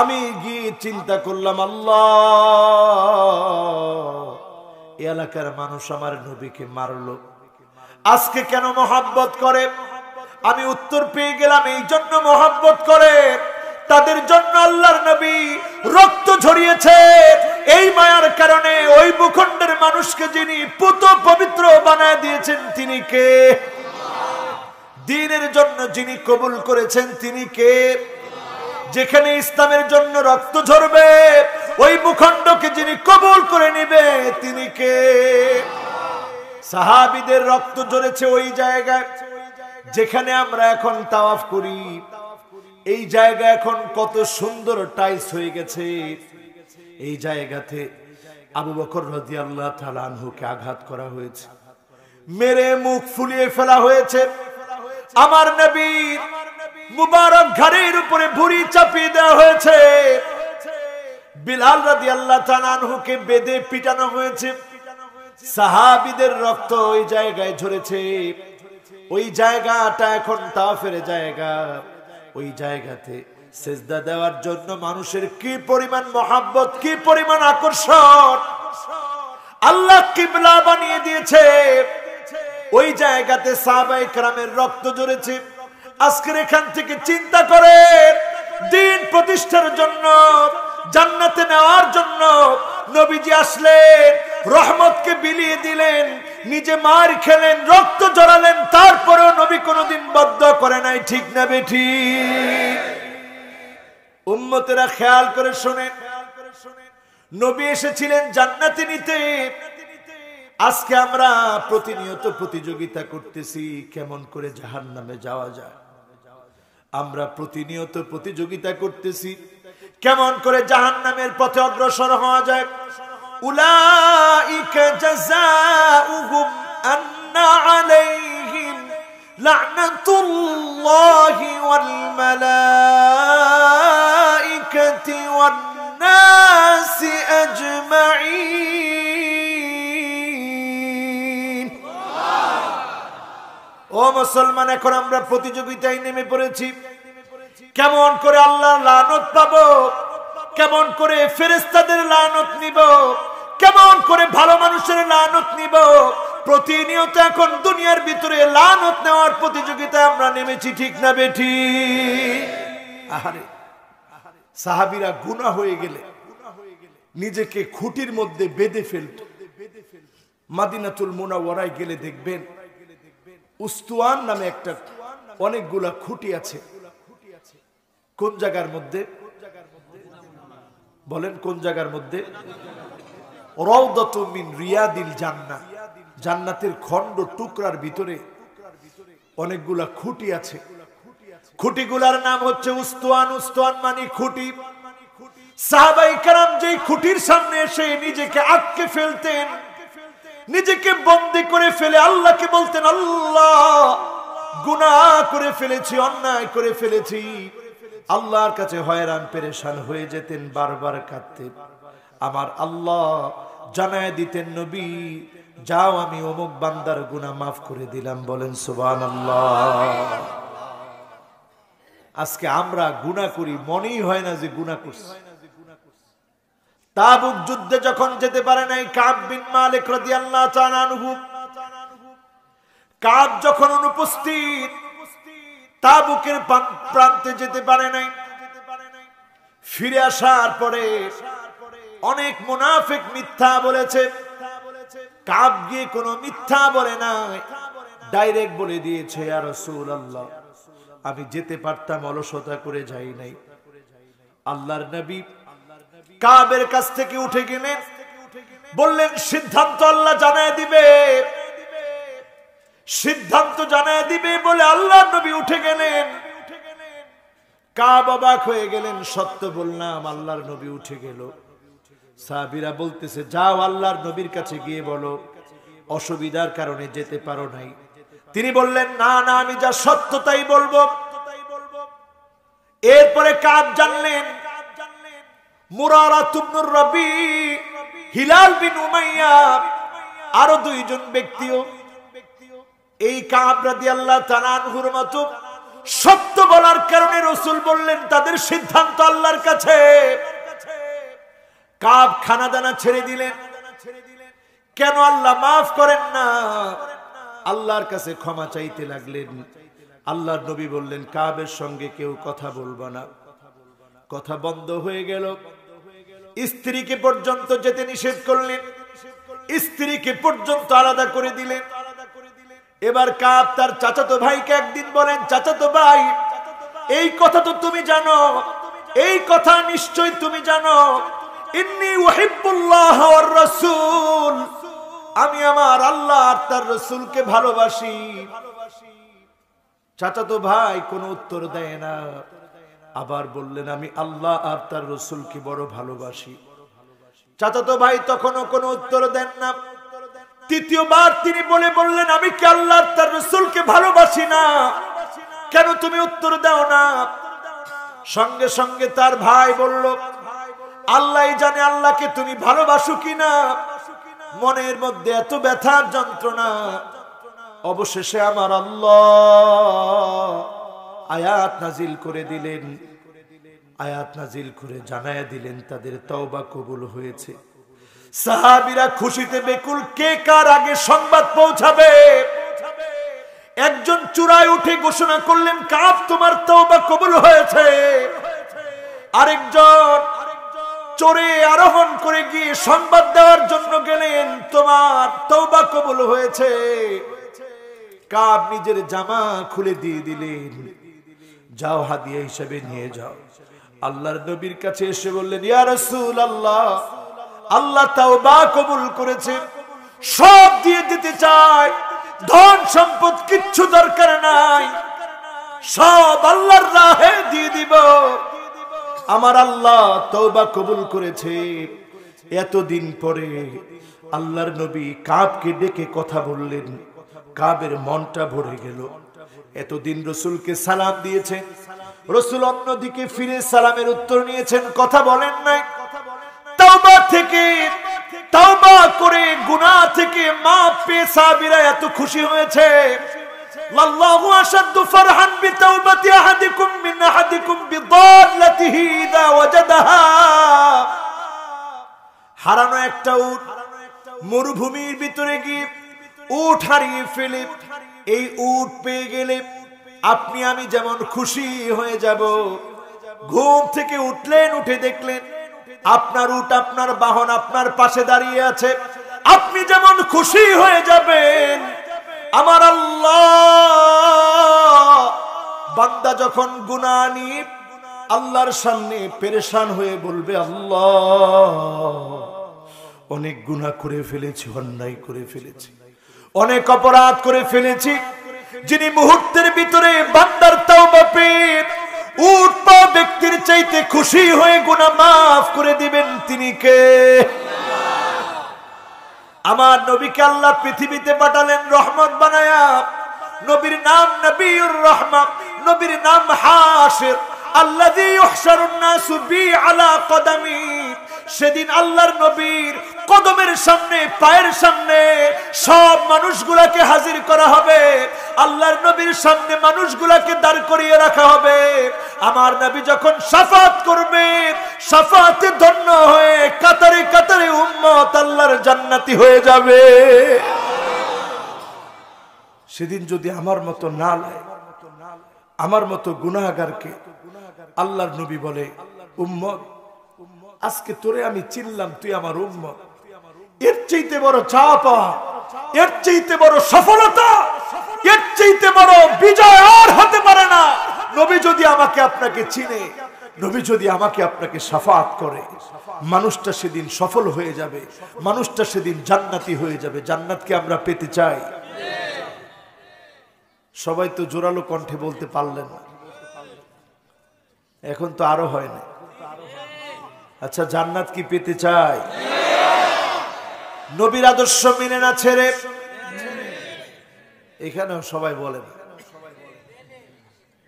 আমি গিয়ে চিন্তা করলাম, আল্লাহ, এই এলাকার মানুষ আমার নবীকে মারলো, আজকে কেন মহব্বত করে? আমি উত্তর পেয়ে গেলাম, এই জন্য মহব্বত করে, তাদের জন্য আল্লাহর নবী রক্ত ঝরিয়েছে। এই মায়ার কারণে ওই ভূখণ্ডের মানুষকে যিনি পুত পবিত্র বানায় দিয়েছেন তিনি কে? দ্বীনের জন্য যিনি কবুল করেছেন তিনি কে? যেখানে ইসলামের জন্য রক্ত ঝরবে, ওই ভূখণ্ডকে যিনি কবুল করে নেবে তিনি কে? সাহাবীদের রক্ত ঝরেছে ওই জায়গায় যেখানে আমরা এখন তাওয়াফ করি। এই জায়গা এখন কত সুন্দর টাইলস হয়ে গেছে। এই জায়গাতে আবু বকর রাদিয়াল্লাহু তাআলা আনহুকে আঘাত করা হয়েছে, মেরে মুখ ফুলিয়ে ফেলা হয়েছে। আমার নবীর মুবারক ঘাড়ের উপরে ভুঁড়ি চাপিয়ে দেওয়া হয়েছে। বিলাল রাদিয়াল্লাহু তাআলা আনহুকে বেঁধে পিটানো হয়েছে। সাহাবীদের রক্ত ওই জায়গায় ঝরেছে। ওই জায়গাটা এখন তাওয়াফের জায়গা। ওই জায়গাতে সিজদা দেওয়ার জন্য মানুষের কি পরিমাণ মহব্বত, কি পরিমাণ আকর্ষণ! আল্লাহ কিবলা বানিয়ে দিয়েছে। ওই জায়গাতে সাহাবায়ে কেরামের রক্ত ঝরেছে। আজকের এখান থেকে চিন্তা করে দ্বীন প্রতিষ্ঠার জন্য, জান্নাতে নেওয়ার জন্য নবীজি আসলেন, রহমতকে বিলিয়ে দিলেন। নিজে মার খেলেন, রক্ত জড়ালেন, তারপরেও নবী কোনোদিন বদদোয়া করে নাই। ঠিক না বেঠিক? উম্মতেরা খেয়াল করে শোনেন, নবী এসেছিলেন জান্নাতে নিতে। আজকে আমরা প্রতিনিয়ত প্রতিযোগিতা করতেছি কেমন করে জাহান্নামে যাওয়া যায়। আমরা প্রতিনিয়ত প্রতিযোগিতা করতেছি কেমন করে জাহান্নামের পথে অগ্রসর হওয়া যায়। উলাইকা জাযাউহুম আন্না আলাইহিম লা'নাতুল্লাহি ওয়াল মালাইকাতি ওয়ান নাসি আজমাইন। ও মুসলমান, এখন আমরা প্রতিযোগিতায় নেমে পড়েছি। কেমন করে আল্লাহর লানত পাবো, কেমন করে ফেরেশতাদের লানত নিব, কেমন করে ভালো মানুষের লানত নিব। প্রতিনিয়ত এখন দুনিয়ার ভিতরে লানত নেওয়ার প্রতিযোগিতায় আমরা নেমেছি। ঠিক না বেঠিক? আহারে, সাহাবীরা গুনাহ হয়ে গেলে নিজেকে খুঁটির মধ্যে বেঁধে ফেলত। মদিনাতুল মুনাওয়ারায় গেলে দেখবেন উস্তুয়ান নামে একটা অনেকগুলা খুঁটি আছে। কোন জায়গার মধ্যে বলেন? কোন জায়গার মধ্যে? রাউদাতুম মিন রিয়াদিল জান্নাহ, জান্নাতের খণ্ড টুকরার ভিতরে অনেকগুলা খুঁটি আছে। খুঁটিগুলার নাম হচ্ছে উস্তুয়ান। উস্তুয়ান মানে খুঁটি। সাহাবায়ে কেরাম যেই খুঁটির সামনে এসে নিজেকে আটকে ফেলতেন, নিজেকে বন্দী করে ফেলে আল্লাহকে বলতেন, আল্লাহ গুনাহ করে ফেলেছি, অন্যায় করে ফেলেছি। আল্লাহর কাছে হয়রান পেরেশান হয়ে যেতেন, বারবার কাঁদতেন। আমার আল্লাহ জানায় দিতেন, নবী যাও, আমি অমুক বান্দার গুনাহ মাফ করে দিলাম। বলেন সুবহানাল্লাহ। আজকে আমরা গুনাহ করি, মনেই হয় না যে গুনাহ করছি। তাবুক যুদ্ধে যখন যেতে পারে নাই কাব বিন মালিক রাদিয়াল্লাহু তাআলা আনহু, কাব যখন অনুপস্থিত, তাবুকের প্রান্তে যেতে পারে নাই। ফিরে আসার পরে অনেক মুনাফিক মিথ্যা বলেছে। কাব গিয়ে কোনো মিথ্যা বলে নাই, ডাইরেক্ট বলে দিয়েছে, ইয়া রাসূলুল্লাহ আমি যেতে পারতাম, অলসতা করে যাই নাই। আল্লাহর নবী কাবের কাছ থেকে উঠে গেলেন, বললেন সিদ্ধান্ত আল্লাহ জানায় দিবে, সিদ্ধান্ত জানায় দিবে বলে আল্লাহর নবী উঠে গেলেন। কাব অবাক হয়ে গেলেন, সত্য বললাম, আল্লাহর নবী উঠে গেল। সাহাবীরা বলতেছে, যাও আল্লাহর নবীর কাছে গিয়ে বলো অসুবিধার কারণে যেতে পারো নাই। তিনি বললেন, না না, আমি যা সত্য তাই বলবো। এরপরে কাব জানলেন মুরারা ইবনুর রবি, হিলাল বিন উমাইয়া, আরো দুইজন ব্যক্তিও এই কাব রাদিয়াল্লাহু তাআলা আনহুর মতো সত্য বলার কারণে রাসূল বললেন তাদের সিদ্ধান্ত আল্লাহর কাছে। কাব খানাদানা ছেড়ে দিলেন। কেন আল্লাহ মাফ করেন না? আল্লাহর কাছে ক্ষমা চাইতে লাগলেন। আল্লাহর নবী বললেন, কাবের সঙ্গে কেউ কথা বলবা না। কথা বন্ধ হয়ে গেল। স্ত্রীকে পর্যন্ত যেতে নিষেধ করলেন, স্ত্রীকে পর্যন্ত আলাদা করে দিলেন। এবার কাব তার চাচাতো ভাইকে একদিন বলেন, চাচাতো ভাই এই কথা তো তুমি জানো, এই কথা নিশ্চয় তুমি জানো, ইন্নী উহিব্বুল্লাহ ওয়ার রাসূল, আমি আমার আল্লাহ আর তার রাসূলকে ভালোবাসি। চাচাতো ভাই কোনো উত্তর দেয় না। আবার বললেন, আমি আল্লাহ আর তার রাসূলকে বড় ভালোবাসি। চাচাতো ভাই তখনও কোনো উত্তর দেন না। তৃতীয়বার তিনি বললেন, আমি কি আল্লাহ আর তার রাসূলকে ভালোবাসি না? কেন তুমি উত্তর দাও না? সঙ্গে সঙ্গে তার ভাই বলল, আল্লাহই জানে আল্লাহকে তুমি ভালোবাসো কিনা। মনের মধ্যে এত ব্যথা যন্ত্রণা। অবশেষে আমার আল্লাহ আয়াত নাজিল করে দিলেন। আয়াত নাজিল করে জানায়া দিলেন তাদের তওবা কবুল হয়েছে। সাহাবীরা খুশিতে বেকুল, কে কার আগে সংবাদ পৌঁছাবে। একজন চূড়ায় উঠে ঘোষণা করলেন, কাব তোমার তওবা কবুল হয়েছে। আরেকজন চড়ে আরোহণ করে গিয়ে সংবাদ দেওয়ার জন্য গেলেন, তোমার তওবা কবুল হয়েছে। কাব নিজের জামা খুলে দিয়ে দিলেন, যাও হাদিয়া হিসেবে নিয়ে যাও। আল্লাহর নবীর কাছে এসে বললেন, ইয়া রাসূলুল্লাহ, আল্লাহ তওবা কবুল করেছে, সব দিয়ে দিতে চাই, ধন সম্পদ কিচ্ছু দরকার নাই, সব আল্লাহর রাহে দিয়ে দিব। আমার আল্লাহ তওবা কবুল করেছে। এতদিন পরে আল্লাহর নবী কাবকে ডেকে কথা বললেন, কাবের মনটা ভরে গেল। এতদিন রসুলকে সালাম দিয়েছেন, রসুল অন্যদিকে ফিরে সালামের উত্তর নিয়েছেন, কথা বলেন নাই। তওবা থেকে, তওবা করে গুনাহ থেকে মাফ পেয়ে সাহাবীরা এত খুশি হয়েছে। লাল্লাহু আশাদ্দু ফারহান বিতাওবাতি আহাদিকুম মিন আহাদিকুম বিদাল্লাতিহি ইযা ওয়াজাদাহা। হারানো একটা উট মরুভূমির ভিতরে গিয়ে উট হারিয়ে ফেলে, এই উট পেয়ে গেলে আপনি আমি যেমন খুশি হয়ে যাব। ঘুম থেকে উঠলেন, উঠে দেখলেন আপনার উট, আপনার বাহন আপনার পাশে দাঁড়িয়ে আছে, আপনি যেমন খুশি হয়ে যাবেন। আমার আল্লাহ, বান্দা যখন গুনাহ নিয়ে আল্লাহর সামনে পেরেশান হয়ে বলবে, আল্লাহ অনেক গুনাহ করে ফেলেছি, অন্যায় করে ফেলেছি, অনেক অপরাধ করে ফেলেছি, যিনি মুহূর্তের ভিতরে বান্দার তওবা পেয়ে উট পা ব্যক্তির চাইতে খুশি হয়ে গুনাহ মাফ করে দিবেন, তিনি কে? আমার নবীকে আল্লাহ পৃথিবীতে পাঠালেন রহমত বানায়া। নবীর নাম নবিয়ুর রহমত, নবীর নাম হাশির, আল্লাযী ইউহশারুন নাসু বি আলা কদামি। সেদিন আল্লাহর নবীর কদমের সামনে, পায়ের সামনে সব মানুষগুলাকে হাজির করা হবে। আল্লাহর নবীর সামনে মানুষগুলাকে দাঁড় করিয়ে রাখা হবে। আমার নবী যখন শাফাত করবে, শাফাতে ধন্য হয়ে কাতারে কাতারে উম্মত আল্লাহর জান্নাতি হয়ে যাবে। সেদিন যদি আমার মতো না লাগে, আমার মতো গুনাহগারকে আল্লাহর নবী বলে, উম্মত আজকে তোরে আমি চিনলাম, তুই আমার উম্মত, এর চাইতে বড় চাপা, এর চাইতে বড় সফলতা, এর চাইতে বড় বিজয় আর হতে পারে না। নবী যদি আমাকে আপনাকে চিনে, নবী যদি আমাকে আপনাকে শাফাত করে, মানুষটা সেদিন সফল হয়ে যাবে, মানুষটা সেদিন জান্নাতি হয়ে যাবে। জান্নাতকে আমরা পেতে চাই। সবাই তো জোরালো কণ্ঠে বলতে পারলেন না, এখন তো আরো হয় না। আচ্ছা, জান্নাত কি পেতে চাই? নবীর আদর্শ মেনে না ছেড়ে, এখানেও সবাই বলেন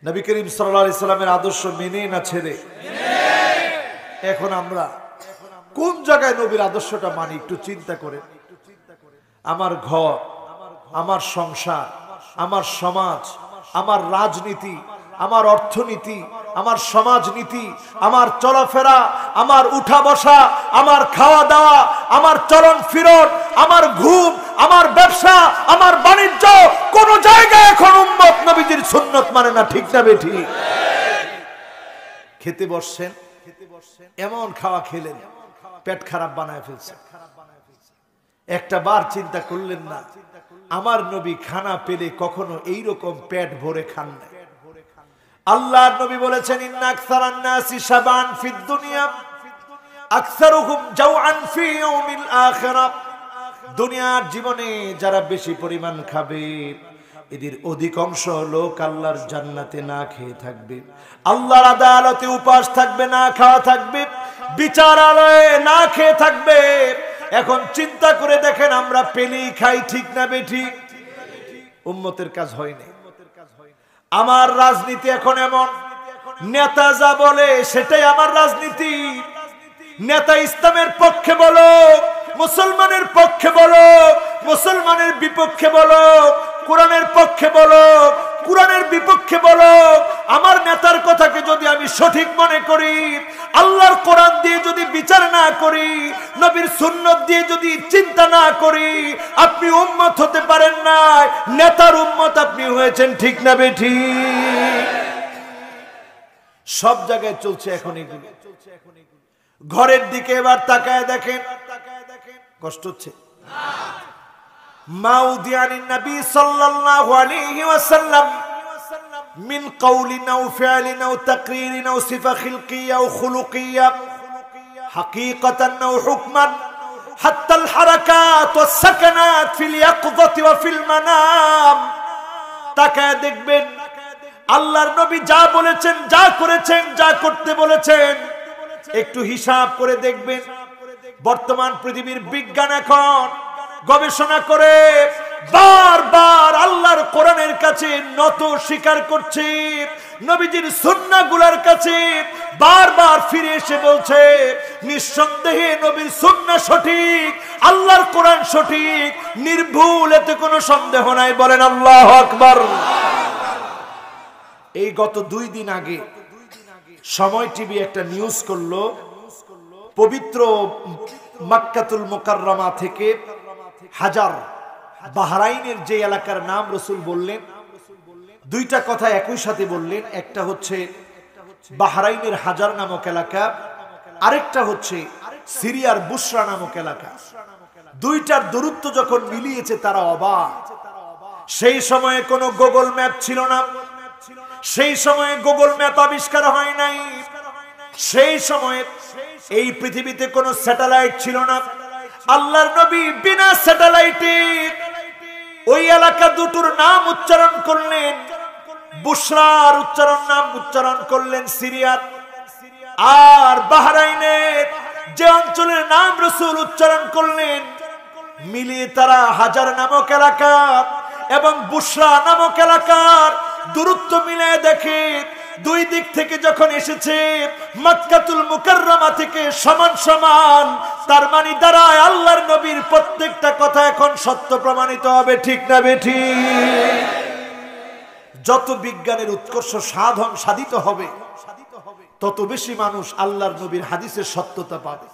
নবী করিম সাল্লাল্লাহু আলাইহি সাল্লামের আদর্শ মেনে না ছেড়ে। এখন আমরা কোন জায়গায় নবীর আদর্শটা মানি একটু চিন্তা করেন। আমার ঘর, আমার সংসার, আমার সমাজ, আমার রাজনীতি, আমার অর্থনীতি, আমার সমাজনীতি, আমার চলাফেরা, আমার উঠা বসা, আমার খাওয়া দাওয়া, আমার চলন ফিরন, আমার ঘুম, আমার ব্যবসা, আমার বাণিজ্য, কোন জায়গায় এখন উম্মত নবীজির সুন্নত মানে না, ঠিক না বেঠিক? খেতে বসছেন, এমন খাওয়া খেলেন পেট খারাপ বানায় ফেলছেন। একটা বার চিন্তা করলেন না, আমার নবী খানা পেলে কখনো এইরকম পেট ভরে খান না। আল্লাহর নবী বলেছেন, ইন্না আকসারান নাসি শাবান ফিদ দুনিয়া আকসারুহুম জাওআন ফি ইয়াউমিল আখিরাহ। দুনিয়ার জীবনে যারা বেশি পরিমাণ খাবে, এদের অধিকাংশ লোক আল্লাহর জান্নাতে না খেয়ে থাকবে, আল্লাহর আদালতে উপাস থাকবে, না খাওয়া থাকবে, বিচারালয়ে না খেয়ে থাকবে। এখন চিন্তা করে দেখেন, আমরা পেলেই খাই, ঠিক না বেঠিক? উম্মতের কাজ হয়নি। আমার রাজনীতি এখন এমন, নেতা যা বলে সেটাই আমার রাজনীতি। নেতা ইসলামের পক্ষে বলো, মুসলমানের পক্ষে বলো, মুসলমানের বিপক্ষে বলো, কোরআনের পক্ষে বলো, কোরআনের বিপক্ষে বলো, আমার নেতার কথাকে যদি আমি সঠিক মনে করি, আল্লাহর কোরআন দিয়ে যদি বিচার না করি, নবীর সুন্নত দিয়ে যদি চিন্তা না করি, আপনি উম্মত হতে পারেন না, নেতার উম্মত আপনি হয়েছেন, ঠিক না বেঠিক? সব জায়গায় চলছে এখন এগুলো। ঘরের দিকে এবার তাকায় দেখেন, কষ্ট হচ্ছে। মাউদিয়ানিন নবী সাল্লাল্লাহু আলাইহি ওয়াসাল্লাম মিন কওলিন আও ফি'লিন আও তাকরিরিন আও সিফা খিলকিয়্যা আও খুলুকিয়্যা হাকীকাতান আও হুকমান হাত্তা আল হারাকাত ওয়াস সাকানাত ফিল ইয়াকযাতি ওয়া ফিল মানাম। তাকায় দেখবেন আল্লাহর নবী যা বলেছেন, যা করেছেন, যা করতে বলেছেন, একটু হিসাব করে দেখবেন। বর্তমান পৃথিবীর বিজ্ঞান এখন গবেষণা করে বারবার আল্লাহর কোরআনের কাছে নত স্বীকার করছে, নবীজির সুন্নাহগুলোর কাছে বারবার ফিরে এসে বলছে নিঃসন্দেহে নবীর সুন্নাহ সঠিক, আল্লাহর কোরআন সঠিক, নির্ভুল, এতে কোনো সন্দেহ নাই। বলেন আল্লাহু আকবার। এই গত 2 দিন আগে সময় টিভি একটা নিউজ করলো, পবিত্র মক্কাতুল মুকাররমা থেকে হাজার, বাহরাইনের যে এলাকার নাম রাসূল বললেন, 2টা কথা একই সাথে বললেন। একটা হচ্ছে বাহরাইনের হাজার নামক এলাকা, আরেকটা হচ্ছে সিরিয়ার বুশরা নামক এলাকা। 2টার দূরত্ব যখন মিলিয়েছে তারা অবাক। সেই সময়ে কোনো গুগল ম্যাপ ছিল না, সেই সময়ে গুগল ম্যাপ আবিষ্কার হয় নাই, সেই সময়ে এই পৃথিবীতে কোনো স্যাটেলাইট ছিল না। আল্লাহর নবী বিনা স্যাটেলাইটে ওই এলাকা দুটোর নাম উচ্চারণ করলেন, বুশরার নাম উচ্চারণ করলেন সিরিয়ার, আর বাহরাইনের যে অঞ্চলের নাম রাসূল উচ্চারণ করলেন, মিলিয়ে তারা হাজার নামক এলাকা এবং বুশরা নামক এলাকার দূরত্ব মিলিয়ে দেখে 2 দিক থেকে যখন এসেছে মক্কাতুল মুকাররমা থেকে সমান সমান, তার মানে দাঁড়ায় আল্লাহর নবীর প্রত্যেকটা কথা এখন সত্য প্রমাণিত হবে। ঠিক না বেঠিক? যত বিজ্ঞানের উৎকর্ষ সাধিত হবে তত বেশি মানুষ আল্লাহর নবীর হাদিসের সত্যতা পাবে।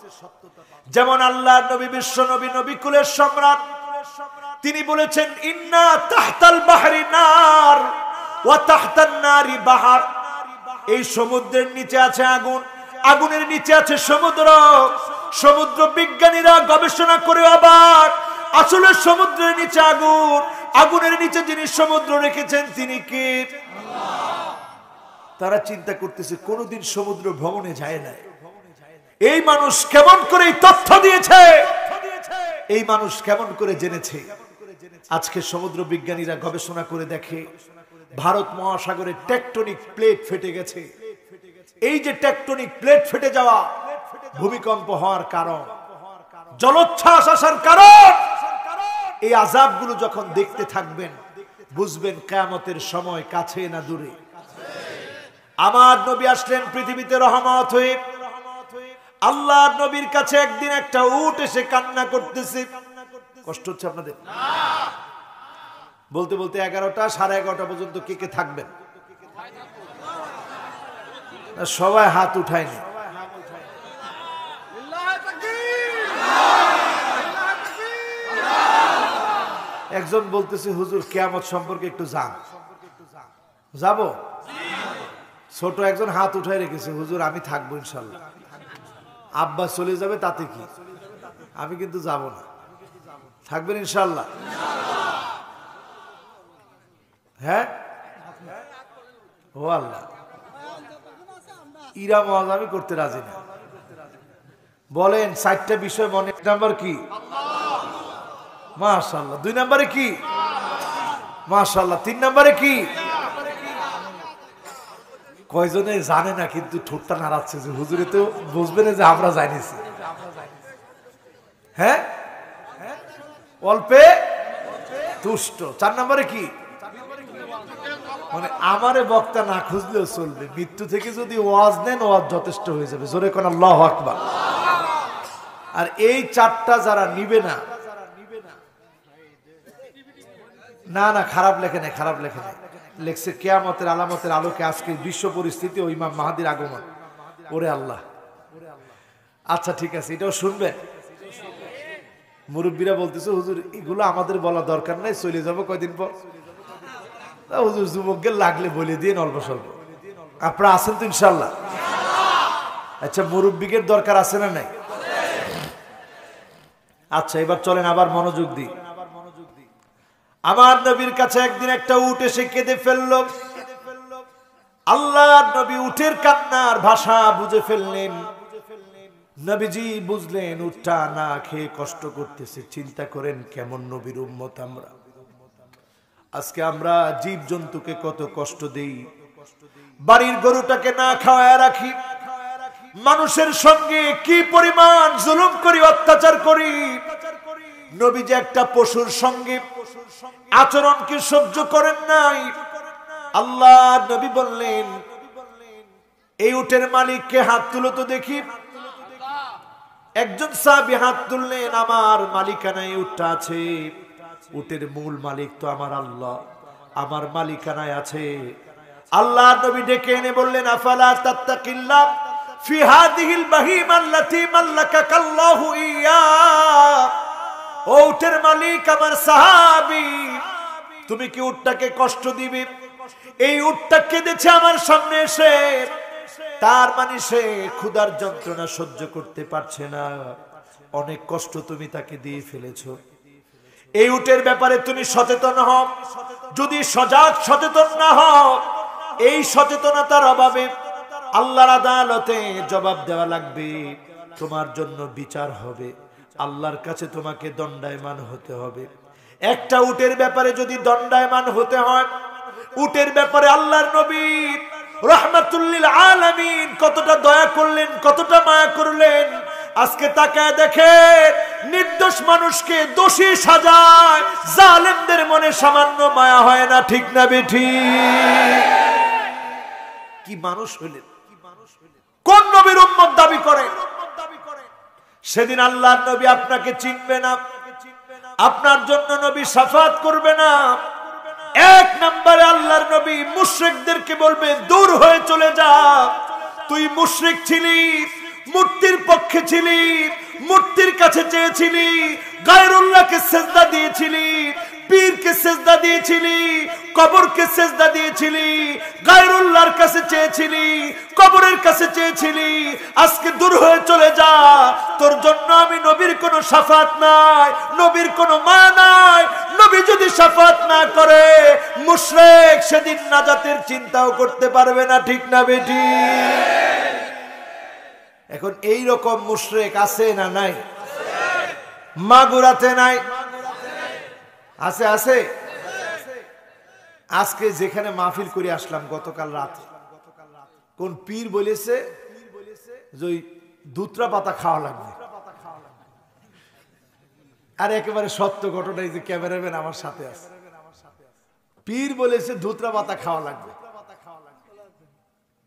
যেমন আল্লাহর নবী বিশ্ব নবী, নবী কুলের সম্রাট, তিনি বলেছেন ইন্না তাহতাল বাহরি নার ওয়া তাহতান নারি বাহার। এই সমুদ্রের নিচে আছে আগুন, আগুনের নিচে আছে সমুদ্র। সমুদ্র বিজ্ঞানীরা গবেষণা করে অবাক, আসলে সমুদ্রের নিচে আগুন, আগুনের নিচে যিনি সমুদ্র রেখেছেন তিনি কে? তারা চিন্তা করতেছে কোনদিন সমুদ্র ভ্রমণে যায় না। এই মানুষ কেমন করে এই তথ্য দিয়েছে, এই মানুষ কেমন করে জেনেছে? আজকে সমুদ্র বিজ্ঞানীরা গবেষণা করে দেখে ভারত মহাসাগরের টেকটনিক প্লেট ফেটে গেছে। এই যে টেকটনিক প্লেট ফেটে যাওয়া, ভূমিকম্প হওয়ার কারণ, জলোচ্ছ্বাস আসার কারণ, এই আযাবগুলো যখন দেখতে থাকবেন বুঝবেন কিয়ামতের সময় কাছে না দূরে। আমার নবী আসলেন পৃথিবীতে রহমত হয়ে। আল্লাহর নবীর কাছে একদিন একটা উট এসে কান্না করতেছে। কষ্ট হচ্ছে আপনাদের? বলতে বলতে 11টা 11:30 পর্যন্ত কে কে থাকবেন? সবাই হাত উঠায়নি। একজন বলতেছে হুজুর কিয়ামত সম্পর্কে একটু জান, যাব? ছোট একজন হাত উঠায় রেখেছে, হুজুর আমি থাকবো ইনশাল্লাহ। আব্বা চলে যাবে তাতে কি, আমি কিন্তু যাব না। থাকবেন ইনশাল্লাহ? হ্যাঁ, ও আল্লাহ, ইরা মহাজ আমি করতে রাজি না। বলেন 4টা বিষয় মনে। 1 নাম্বার কি? মাশাআল্লাহ। 2 নম্বরে কি? মাশাআল্লাহ। 3 নম্বরে কি? কয়জনে জানে না কিন্তু ঠোঁটটা নাড়াচ্ছে যে হুজুরে তো বুঝবেন যে আমরা জানিছি। হ্যাঁ, অল্পে তুষ্ট। 4 নম্বরে কি? মানে আমারে বক্তা না খুঁজলেও চলবে, মৃত্যু থেকে যদি ওয়াজ নেন ওয়াজ যথেষ্ট হয়ে যাবে। জোরে কোন আল্লাহু আকবার। আর এই 4টা যারা নিবে না, না না খারাপ লেখে নেই, খারাপ লেখে নেই, লেখছে কিয়ামতের আলামতের আলোকে আজকে বিশ্ব পরিস্থিতি ও ইমাম মাহদির আগমন। ওরে আল্লাহ। আচ্ছা ঠিক আছে, এটাও শুনবেন। মুরব্বীরা বলতেছে হুজুর এগুলো আমাদের বলা দরকার নাই, চলে যাবো কয়দিন পর। হুজুর যুবকদের লাগলে বলে দিন অল্প স্বল্প। আপনারা আছেন তো ইনশাল্লাহ? আচ্ছা মুরব্বিকের দরকার আছে না নাই? আচ্ছা এবার চলেন আবার মনোযোগ দিই। আমার নবীর কাছে একদিন একটা উট এসে কেঁদে ফেললো। আল্লাহর নবী উটের কান্নার ভাষা বুঝে ফেললেন। নবীজি বুঝলেন উটটা না খেয়ে কষ্ট করতেছে। চিন্তা করেন কেমন নবীর উম্মত আমরা। আজকে আমরা জীব জন্তুকে কত কষ্ট দেই, বাড়ির গরুটাকে না খাওয়ায় রাখি, মানুষের সঙ্গে কি পরিমাণ জুলুম করি, অত্যাচার করি। নবীজি একটা পশুর সঙ্গে আচরণকে সহ্য করেন নাই। আল্লাহ নবী বললেন এই উটের মালিককে হাত তুলো তো দেখি। একজন সাহাবী হাত তুললেন, আমার মালিকানায় উটটা আছে। উটের মূল মালিক তো আমার আল্লাহ, আমার মালিকানায় আছে। আল্লাহ নবী ডেকে এনে বললেন আফালা তাত্তাকিল্লাহ ফি হাদিহিল বাহিমা আল্লাতী মাল্লাকাকাল্লাহু ইয়া। ও উটের মালিক আমার সাহাবী, তুমি কি উটটাকে কষ্ট দিবে? এই উটটা কেঁদেছে আমার সামনে এসে, তার মানে সে ক্ষুধার যন্ত্রণা সহ্য করতে পারছে না। অনেক কষ্ট তুমি তাকে দিয়ে ফেলেছো। এই উটের ব্যাপারে তুমি সচেতন হও। যদি সচেতন না হও, এই সচেতনতার অভাবে আল্লাহর আদালতে জবাব দেওয়া লাগবে, তোমার জন্য বিচার হবে, আল্লাহর কাছে তোমাকে দণ্ডায়মান হতে হবে। একটা উটের ব্যাপারে যদি দণ্ডায়মান হতে হয়, উটের ব্যাপারে আল্লাহর নবী রাহমাতুল লিল আলামিন কতটা দয়া করলেন, কতটা মায়া করলেন। আজকে তাকায় দেখে নির্দোষ মানুষকে দোষী সাজায়, জালেমদের মনে সামান্য মায়া হয় না, ঠিক না বেঠিক? কি মানুষ হইলেন, কোন নবীর উম্মত দাবি করে? সেদিন আল্লাহর নবী আপনাকে চিনবে না, আপনার জন্য নবী শাফাত করবে না। এক নম্বরে আল্লাহর নবী মুশরিকদেরকে বলবে দূর হয়ে চলে যা। তুই মুশরিক ছিলি, মূর্তির পক্ষে ছিলি, মূর্তির কাছে চেয়েছিলি, গায়রুল্লাহকে সেজদা দিয়েছিলি, পীরকে সেজদা দিয়েছিলি, কবরকে সেজদা দিয়েছিলি, গায়রুল্লাহর কাছে চেয়েছিলি, কবরের কাছে চেয়েছিলি। আজকে দূর হয়ে চলে যা, তোর জন্য আমি নবীর কোনো শাফাত নাই, নবীর কোনো মায়া নাই। নবী যদি শাফাত না করে, মুশরিক সেদিন নাজাতের চিন্তাও করতে পারবে না, ঠিক না বেটি? এখন এই রকম মুশরিক আছে না নাই? মাগুরাতে নাই? আছে আছে। আজকে যেখানে মাহফিল করে আসলাম গতকাল রাতে, কোন পীর বলেছে যে দুত্রা পাতা খাওয়া লাগবে। আর একেবারে সত্য ঘটনা, এই যে ক্যামেরাম্যান আমার সাথে আছে, পীর বলেছে ধুতরা পাতা খাওয়া লাগবে।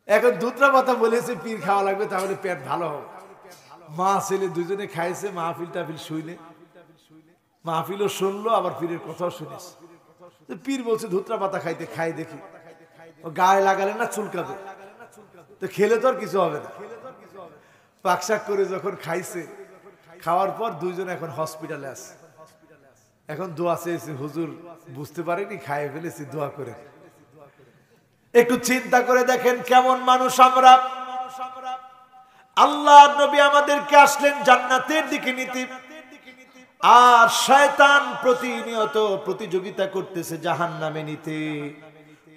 এখন ধুতরা পাতা বলেছে পীর খাওয়া লাগবে, তাহলে পেট ভালো হবে। মা ছেলে দুজনে খাইছে, মাহফিল টাফিল শুইলে, মাহফিলও শুনলো, আবার পীরের কথাও শুনেছে। পীর বলছে ধুতরা পাতা খাইতে, খাই দেখি ও গায়ে লাগালে না চুলকাবে, তো খেলে তো আর কিছু হবে না। পাকশাক করে যখন খাইছে, খাওয়ার পর দুইজন এখন হসপিটালে আছে। এখন দোয়া চেয়েছে, হুজুর বুঝতে পারিনি খাইয়ে ফেলেছি, দোয়া করে। একটু চিন্তা করে দেখেন কেমন মানুষ আমরা। আল্লাহ নবী আমাদেরকে আসলেন জান্নাতের দিকে নিতে, আর শয়তান প্রতিনিয়ত প্রতিযোগিতা করতেছে জাহান্নামে নিতে।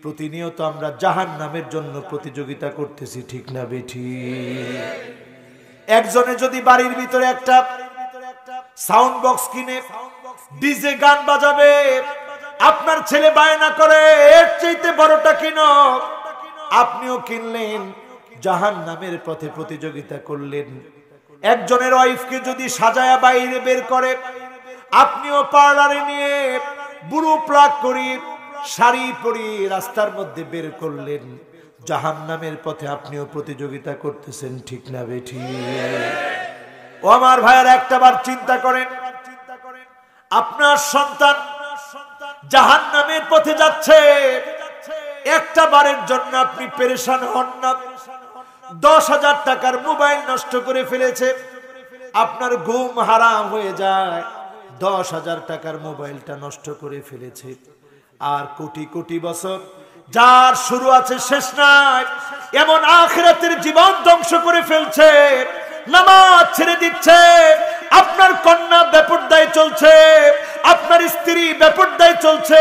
প্রতিনিয়ত আমরা জাহান্নামের জন্য প্রতিযোগিতা করতেছি, ঠিক না বেঠি? একজনে যদি বাড়ির ভিতরে একটা সাউন্ড বক্স কিনে ডিজে গান বাজাবে, আপনার ছেলে বায়না করে এর চাইতে বড়টা কিনো, আপনিও কিনলেন, জাহান্নামের পথে প্রতিযোগিতা করলেন। একজনের ওয়াইফকে যদি সাজায়া বাইরে বের করে, আপনিও পার্লারে নিয়ে বুড়ো প্লাক করি শাড়ি পরি রাস্তার মধ্যে বের করলেন, জাহান্নামের পথে আপনিও প্রতিযোগিতা করতেছেন, ঠিক না বেঠি? ও আমার ভাইয়ের, একটাবার চিন্তা করেন, আপনার সন্তান জাহান্নামের পথে যাচ্ছে, একটা বারের জন্য আপনি পেরেশান হন না? 10,000 টাকার মোবাইল নষ্ট করে ফেলেছে, আপনার ঘুম হারাম হয়ে যায়। 10,000 টাকার মোবাইলটা নষ্ট করে ফেলেছে। আর কোটি কোটি বছর যার শুরু আছে শেষ নাই, এমন আখিরাতের জীবন ধ্বংস করে ফেলছে, নামাজ ছেড়ে দিচ্ছে, আপনার কন্যা বেপরদায় চলছে, আপনার স্ত্রী বেপরদায় চলছে,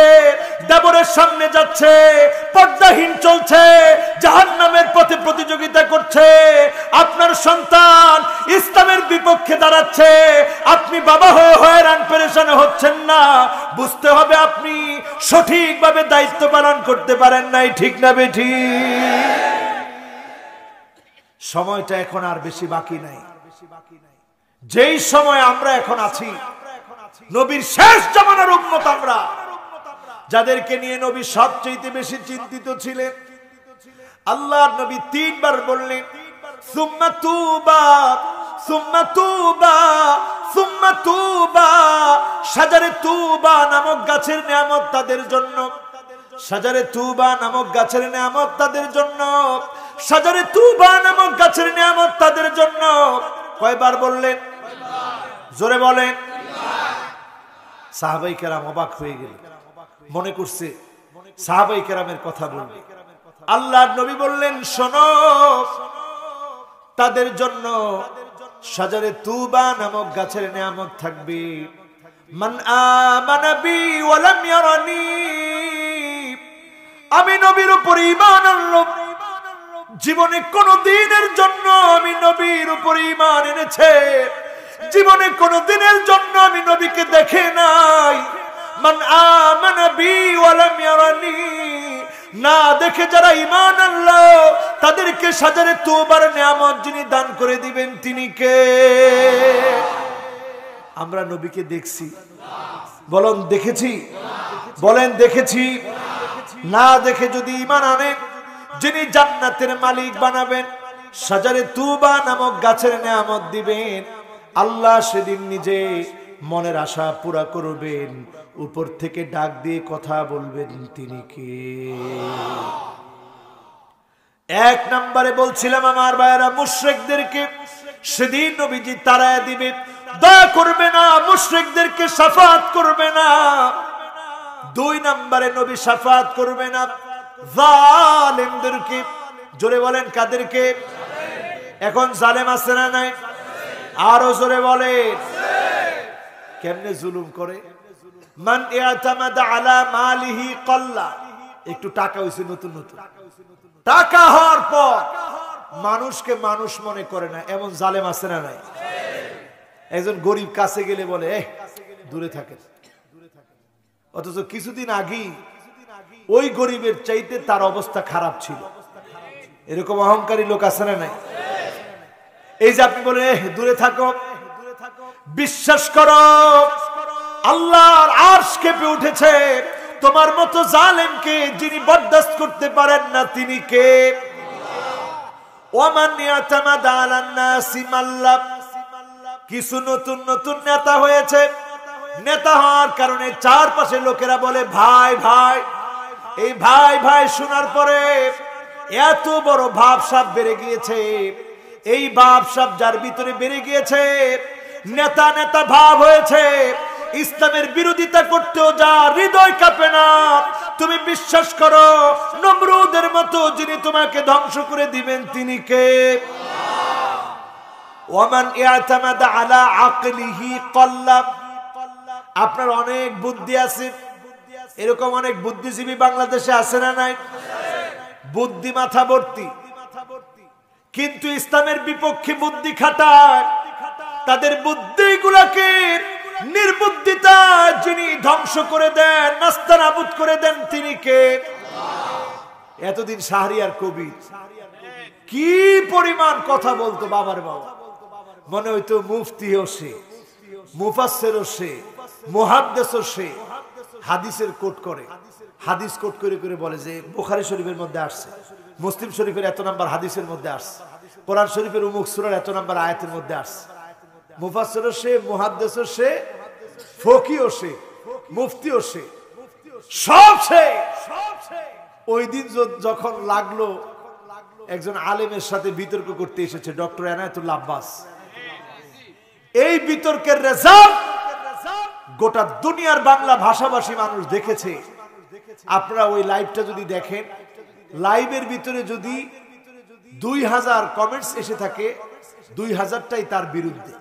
দেবরের সামনে যাচ্ছে, পর্দাহীন চলছে, জাহান্নামের পথে প্রতিযোগিতা করছে, আপনার সন্তান ইসলামের বিপক্ষে দাঁড়াচ্ছে, আপনি বাবা হয়ে হয়রান পেরেশান হচ্ছেন না, বুঝতে হবে আপনি সঠিকভাবে দায়িত্ব পালন করতে পারেন নাই। ঠিক না বেঠিক? সময়টা এখন আর বেশি বাকি নাই। যেই সময় আমরা এখন আছি, নবীর শেষ জামানার উম্মত আমরা, যাদেরকে নিয়ে নবী সবচেয়ে বেশি চিন্তিত ছিলেন। আল্লাহর নবী 3 বার বললেন সুম্মা তুবা সুম্মা তুবা সুম্মা তুবা। শাজারে তুবা নামক গাছের নিয়ামত তাদের জন্য, শাজারে তুবা নামক গাছের নিয়ামত তাদের জন্য, শাজারে তুবা নামক গাছের নিয়ামত তাদের জন্য। কয়বার বললেন? জোরে বলেন। সাহাবাই কেরাম অবাক হয়ে গেল, মনে করছে সাহাবাই কেরামের কথা বলবে। আল্লাহর নবী বললেন শোনো, তাদের জন্য শাজারে তুবা নামক গাছের নিয়ামত থাকবে। মান আমানা বি ওয়া লাম ইয়ারানি, আমি নবীর উপর ঈমান আনলাম, জীবনে কোন দিনের জন্য আমি নবীর উপর ঈমান এনেছে, জীবনে কোন দিনের জন্য আমি নবীকে দেখে নাই। মান আমানা বি ওয়া লাম ইয়ারানি, না দেখে যারা ঈমান আনলো তাদেরকে শাজারে তুবার নিয়ামত যিনি দান করে দিবেন তিনি কে? আমরা নবীকে দেখছি? বলেন দেখেছি? বলেন দেখেছি? না দেখে যদি ঈমান আনেন, যিনি জান্নাতের মালিক বানাবেন, শাজারে তুবা নামক গাছের নিয়ামত দিবেন, আল্লাহ সেদিন নিজে মনের আশা পুরা করবেন, উপর থেকে ডাক দিয়ে কথা বলবেন তিনি কে? 1 নম্বরে বলছিলাম আমার ভাইরা, মুশরিকদেরকে সেদিন নবীজি তাড়ায় দিবে, দয়া করবে না, মুশরিকদেরকে শাফাত করবে না। 2 নম্বরে নবী শাফাত করবে না জালেমদেরকে। জোরে বলেন কাদেরকে? এখন জালেম আছে না নাই? আরো জোরে বলেন। কেমনে জুলুম করে? মান ইয়াতামাদা আলা মালিহি কল্লা। একটু টাকা হইছে, নতুন নতুন টাকা হওয়ার পর মানুষকে মানুষ মনে করে না, এমন জালেম আছে না নাই? একজন গরিব কাছে গেলে বলে দূরে থাকে, অথচ কিছুদিন আগে ওই গরিবের চাইতে তার অবস্থা খারাপ ছিল। এরকম অহংকারী লোক আছে না নাই? এই যে আপনি বলে দূরে থাকো, বিশ্বাস করো আল্লাহর আরশ কেঁপে উঠেছে, তোমার মতো জালেমকে যিনি বরদাস্ত করতে পারেন না তিনি কে? ওমান ইয়াতামাদা আলান নাসি মাল্লাহ। কিছু নতুন নতুন নেতা হয়েছে, নেতা হওয়ার কারণে চারপাশে লোকেরা বলে ভাই ভাই। এই ভাই ভাই শোনার পরে এত বড় ভাবসাব বেড়ে গিয়েছে, এই ভাবসাব যার ভিতরে বেড়ে গিয়েছে, নেতা নেতা ভাব হয়েছে, ইসলামের বিরোধিতা করতেও যা হৃদয় কাঁপে না। তুমি বিশ্বাস করো নমরুদের মতো যিনি তোমাকে ধ্বংস করে দিবেন তিনি কে? ওয়ামান ইয়াতামাদা আলা আকলিহি কল্লা। আপনার অনেক বুদ্ধি আছে, এরকম অনেক বুদ্ধিজীবী বাংলাদেশে আছে না নাই? বুদ্ধি মাথা ভর্তি, কিন্তু ইসলামের বিপক্ষে বুদ্ধি খাটায়। তাদের বুদ্ধিগুলোকে নির্বুদ্ধিতা যিনি ধ্বংস করে দেন, নাস্তানাবুদ করে দেন তিনি কে? এতদিন শাহরিয়ার কবি কি পরিমাণ কথা বলতো, বাবার বাবা, মনে হইতো মুফতি ও সে, মুফাসসির ও সে, মুহাদ্দিস ও সে। হাদিসের কোট করে, হাদিস কোট করে করে বলে যে বুখারী শরীফের মধ্যে আসছে, মুসলিম শরীফের এত নাম্বার হাদিসের মধ্যে আসছে, কোরআন শরীফের অমুক সূরার এত নাম্বার আয়াতের মধ্যে আসছে। মুফাসসির ও সে, মুহাদ্দিস ও সে, ফকি ও সে, মুফতি ও সে, সব সে। ওই দিন যখন লাগলো একজন আলেমের সাথে বিতর্ক করতে এসেছে ডক্টর এনায়েতুল্লাহ আব্বাস, এই বিতর্কের রেজাল্ট গোটা দুনিয়ার বাংলা ভাষাভাষী মানুষ দেখেছে। আপনারা ওই লাইভটা যদি দেখেন, লাইভের ভিতরে যদি 2000 কমেন্টস এসে থাকে, 2000টাই তার বিরুদ্ধে।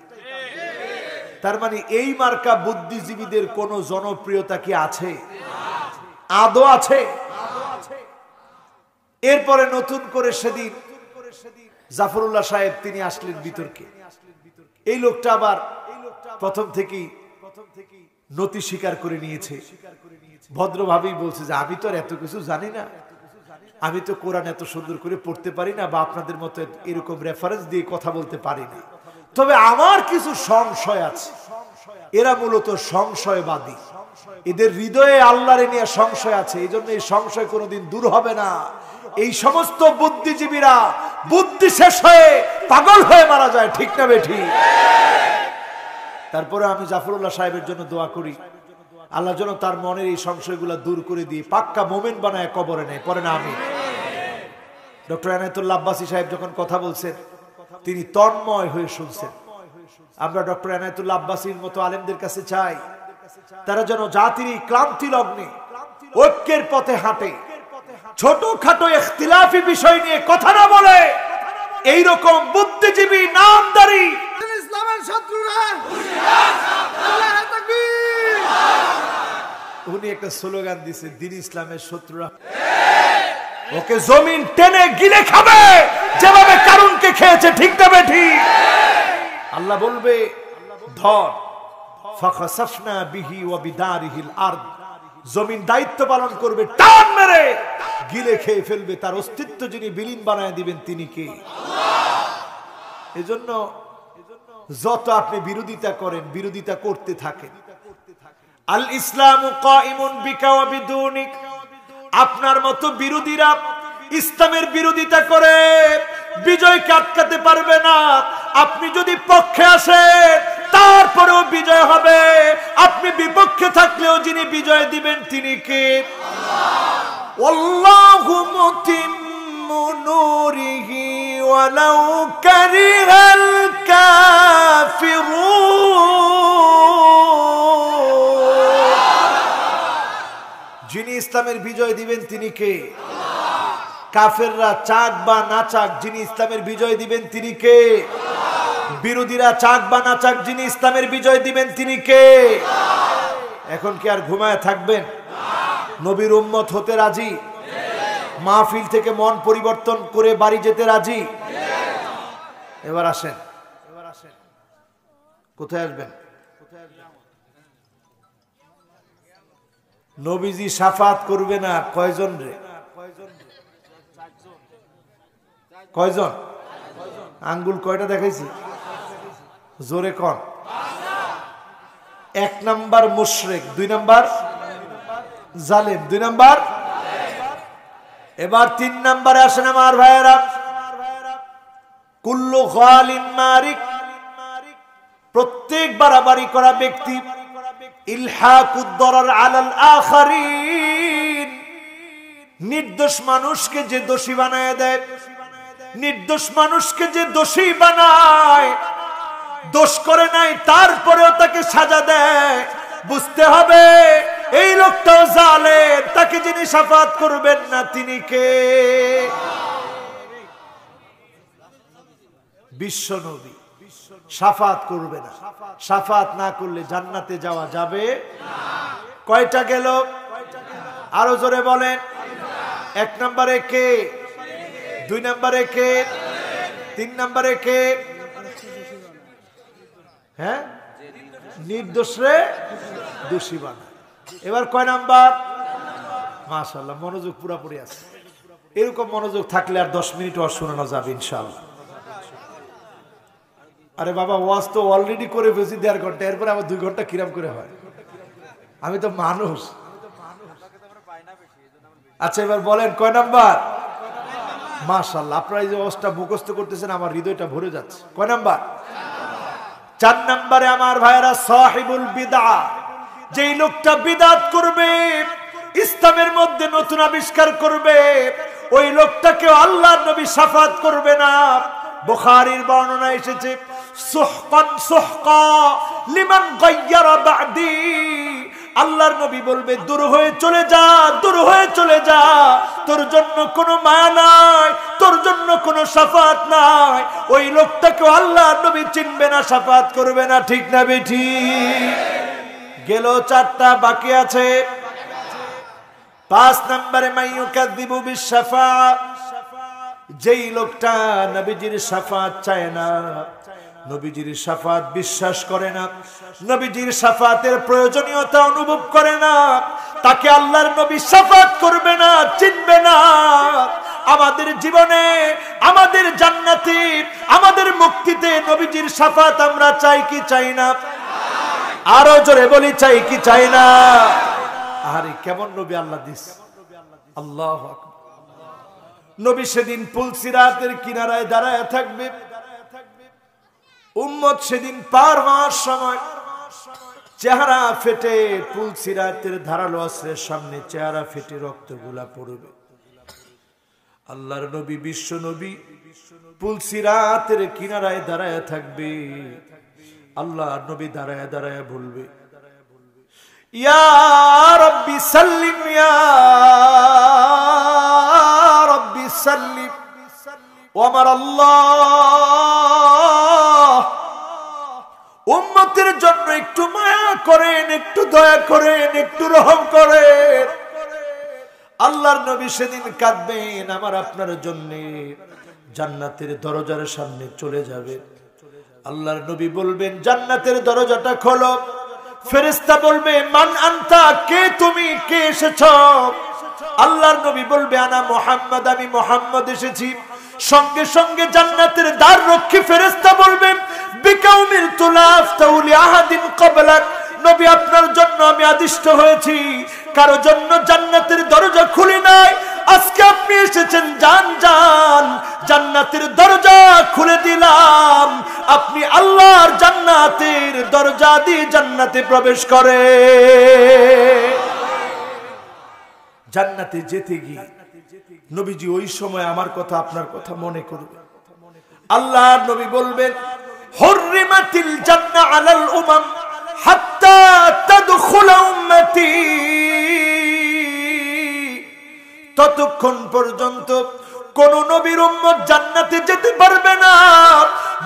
তার মানে এই মার্কা বুদ্ধিজীবীদের কোন জনপ্রিয়তা কি আছে? আদৌ আছে? এরপরে নতুন করে সেদিন জাফরুল্লাহ সাহেব তিনি আসলেন বিতর্কে। এই লোকটা আবার প্রথম থেকেই নতি স্বীকার করে নিয়েছে, ভদ্রভাবেই বলছে যে আমি তো আর এত কিছু জানি না, আমি তো কোরআন এত সুন্দর করে পড়তে পারি না, বা আপনাদের মতো এরকম রেফারেন্স দিয়ে কথা বলতে পারি না, তবে আমার কিছু সংশয় আছে। এরা মূলত সংশয়বাদী, এদের হৃদয়ে আল্লাহর নিয়ে সংশয় আছে, এই জন্য এই সংশয় কোনোদিন দূর হবে না। এই সমস্ত বুদ্ধিজীবীরা বুদ্ধি শেষ হয়ে পাগল হয়ে মারা যায়, ঠিক না বেঠি? তারপরে আমি জাফরুল্লাহ সাহেবের জন্য দোয়া করি, আল্লাহ যেন তার মনের এই সংশয়গুলো দূর করে দিয়ে পাক্কা মোমেন বানায় কবরে নেয়, পরে না আমি। ডক্টর এনায়েতুল্লাহ আব্বাসী সাহেব যখন কথা বলছেন তিনি তন্ময় হয়ে শুনছেন। আমরা ডক্টর এনায়েতুল্লাহ আব্বাসীর মতো আলেমদের কাছে চাই, তারা যেন জাতির এই ক্লান্তি লগ্নে ঐক্যের পথে হাঁটে, ছোটখাটো ইখতিলাফি বিষয় নিয়ে কথা না বলে। এইরকম বুদ্ধিজীবী নামদারি ইসলামের শত্রুরা, উনি একটা স্লোগান দিছে, দিন ইসলামের শত্রুরা ওকে জমিন টেনে গিলে খাবে যেভাবে কারুনকে খেয়েছে, ঠিক না বেঠি? আল্লাহ বলবে ধর, ফাখাসাফনা বিহি ওয়া বিদারিহিল আরদ, জমিন দায়িত্ব পালন করবে, টান মেরে গিলে খেয়ে ফেলবে, তার অস্তিত্ব যিনি বিলীন বানায় দিবেন তিনি কে? এজন্য যত আপনি বিরোধিতা করেন, বিরোধিতা করতে থাকেন। আল ইসলামু কাইমুন বিকা ওয়া বিদুনিক, আপনার মতো বিরোধীরা ইসলামের বিরোধিতা করে বিজয়কে আটকাতে পারবে না। আপনি যদি পক্ষে আসেন তারপরেও বিজয় হবে, আপনি বিপক্ষে থাকলেও যিনি বিজয় দিবেন তিনি কে? আল্লাহু মুতিম্মু নূরিহি ওয়ালাউ কারিহাল কাফিরুন, যিনি ইসলামের বিজয় দিবেন তিনি কে? কাফেররা চাক বা না চাক, যিনি ইসলামের বিজয় দিবেন তিনি কে? বিরোধীরা চাক বা না চাক, যিনি ইসলামের বিজয় দিবেন তিনি কে? এখন কি আর ঘুমায় থাকবেন? নবীর উম্মত হতে রাজি? মাহফিল থেকে মন পরিবর্তন করে বাড়ি যেতে রাজি? এবার আসেন, কোথায় আসবেন? নবীজি শাফাত করবে না কয়জন রে? কয়জন? আঙ্গুল কয়টা দেখাইছি? জোরে কন। 1 নাম্বার মুশরিক, 2 নাম্বার জালেম, 2 নাম্বার। এবার 3 নাম্বারে আসেন আমার ভাইয়েরা, কুল্লু গালিন মারিক, প্রত্যেক বাড়াবাড়ি করা ব্যক্তি, ইলহাকুদ দরার আলাল আখারিন, নির্দোষ মানুষকে যে দোষী বানায় দেয়, নির্দোষ মানুষকে যে দোষী বানায়, দোষ করে নাই তারপরেও তাকে সাজা দেয়, বুঝতে হবে এই লোকটাও জালেম, তাকে যিনি শাফাত করবেন না তিনি কে? বিশ্ব নবী শাফাত করবে না। শাফাত না করলে জান্নাতে যাওয়া যাবে না। কয়টা গেল? আরো জোরে বলেন। 1 নম্বরে কে? 2 নম্বরে কে? 3 নম্বরে কে? হ্যাঁ, নির্দোষরে দোষী বানায়। এবার কয় নাম্বার? মাশাআল্লাহ, মনোযোগ পুরোপুরি আছে। এরকম মনোযোগ থাকলে আর 10 মিনিট ওয়াজ শোনানো যাবে ইনশাআল্লাহ। আরে বাবা, ওয়াজ তো অলরেডি করে ফেলছি 1.5 ঘন্টা, এরপরে আবার 2 ঘন্টা কিরাম করে হয়? আমি তো মানুষ। আচ্ছা এবার বলেন কয় নাম্বার? মাশাআল্লাহ, আপনারা এই যে ওয়াজটা মুখস্থ করতেছেন আমার হৃদয়টা ভরে যাচ্ছে। কয় নাম্বার? 4 নম্বরে আমার ভাইরা সাহিবুল বিদআ, যেই লোকটা বিদআত করবে, ইসলামের মধ্যে নতুন আবিষ্কার করবে, ওই লোকটাকে আল্লাহর নবী শাফাত করবে না। বুখারীর বর্ণনা এসেছে, সুহকান সুহকা লিমান গায়্যারা বা'দি, আল্লাহর নবী বলবে দূর হয়ে চলে যা, দূর হয়ে চলে যা, তোর জন্য কোনো মায়া নাই, তোর জন্য কোনো শাফাত নাই। ওই লোকটাকে আল্লাহর নবী চিনবে না, শাফাত করবে না, ঠিক না বেঠিক? গেল 4টা, বাকি আছে 5 নম্বরে মাইয়ুকাযযিবু বিশ-শাফাআ, যেই লোকটা নবীজির শাফাত চায় না, নবীজির শাফাত বিশ্বাস করে না, নবীজির শাফাতের প্রয়োজনীয়তা অনুভব করে না, তাকে আল্লাহর নবী শাফাত করবে না, চিনবে না। আমাদের জীবনে, আমাদের জান্নাতে, আমাদের মুক্তিতে নবীজির শাফাত আমরা চাই কি চাই না? আরো জোরে বলি, চাই কি চাই না? আরে কেমন নবী আল্লাহ দিস, আল্লাহু আকবার। নবী সেদিন পুলসিরাতের কিনারায় দাঁড়ায় থাকবে, উম্মত সেদিন পার হওয়ার সময় চেহারা ফেটে, পুলসিরাতের ধারালো অস্ত্রের সামনে চেহারা ফেটে রক্তগুলা পড়বে। আল্লাহর নবী, বিশ্ব নবী পুলসিরাতের কিনারায় দাঁড়ায় থাকবে। আল্লাহর নবী দাঁড়ায় দাঁড়ায় বলবে, ইয়া রাব্বি সাল্লিম, ইয়া রাব্বি সাল্লিম। ও আমার আল্লাহ, উম্মতের জন্য একটু মায়া করেন, একটু দয়া করেন, একটু রহম করেন। আল্লাহর নবী সেদিন কাঁদবেন আমার আপনার জন্য, জান্নাতের দরজার সামনে চলে যাবে। আল্লাহর নবী বলবেন, জান্নাতের দরজাটা খোলো। ফেরেশতা বলবে, মান আনতা, কে তুমি, কে এসেছো? আল্লাহর নবী বলবে, আনা মুহাম্মদ, আমি মুহাম্মদ এসেছি। সঙ্গে সঙ্গে জান্নাতের দ্বার রক্ষী ফেরেশতা বলবে, বিকাউমিল তুলাফতাউ লিআহাদিন ক্বাবলাক, নবী আপনার জন্য আমি আদিষ্ট হয়েছি, কারো জন্য জান্নাতের দরজা খুলি নাই। আজকে আপনি এসেছেন, জান জান, জান্নাতের দরজা খুলে দিলাম। আপনি আল্লাহর জান্নাতের দরজা দিয়ে জান্নাতে প্রবেশ করে। জান্নাতে যেতে গিয়ে নবীজি ওই সময় আমার কথা, আপনার কথা মনে করবে। আল্লাহর নবী বলবেন, হুররিমাতিল জান্নাহ আলাল উমাম হাত্তা তাদখুলা উম্মতি, ততক্ষণ পর্যন্ত কোন নবীর উম্মত জান্নাতে যেতে পারবে না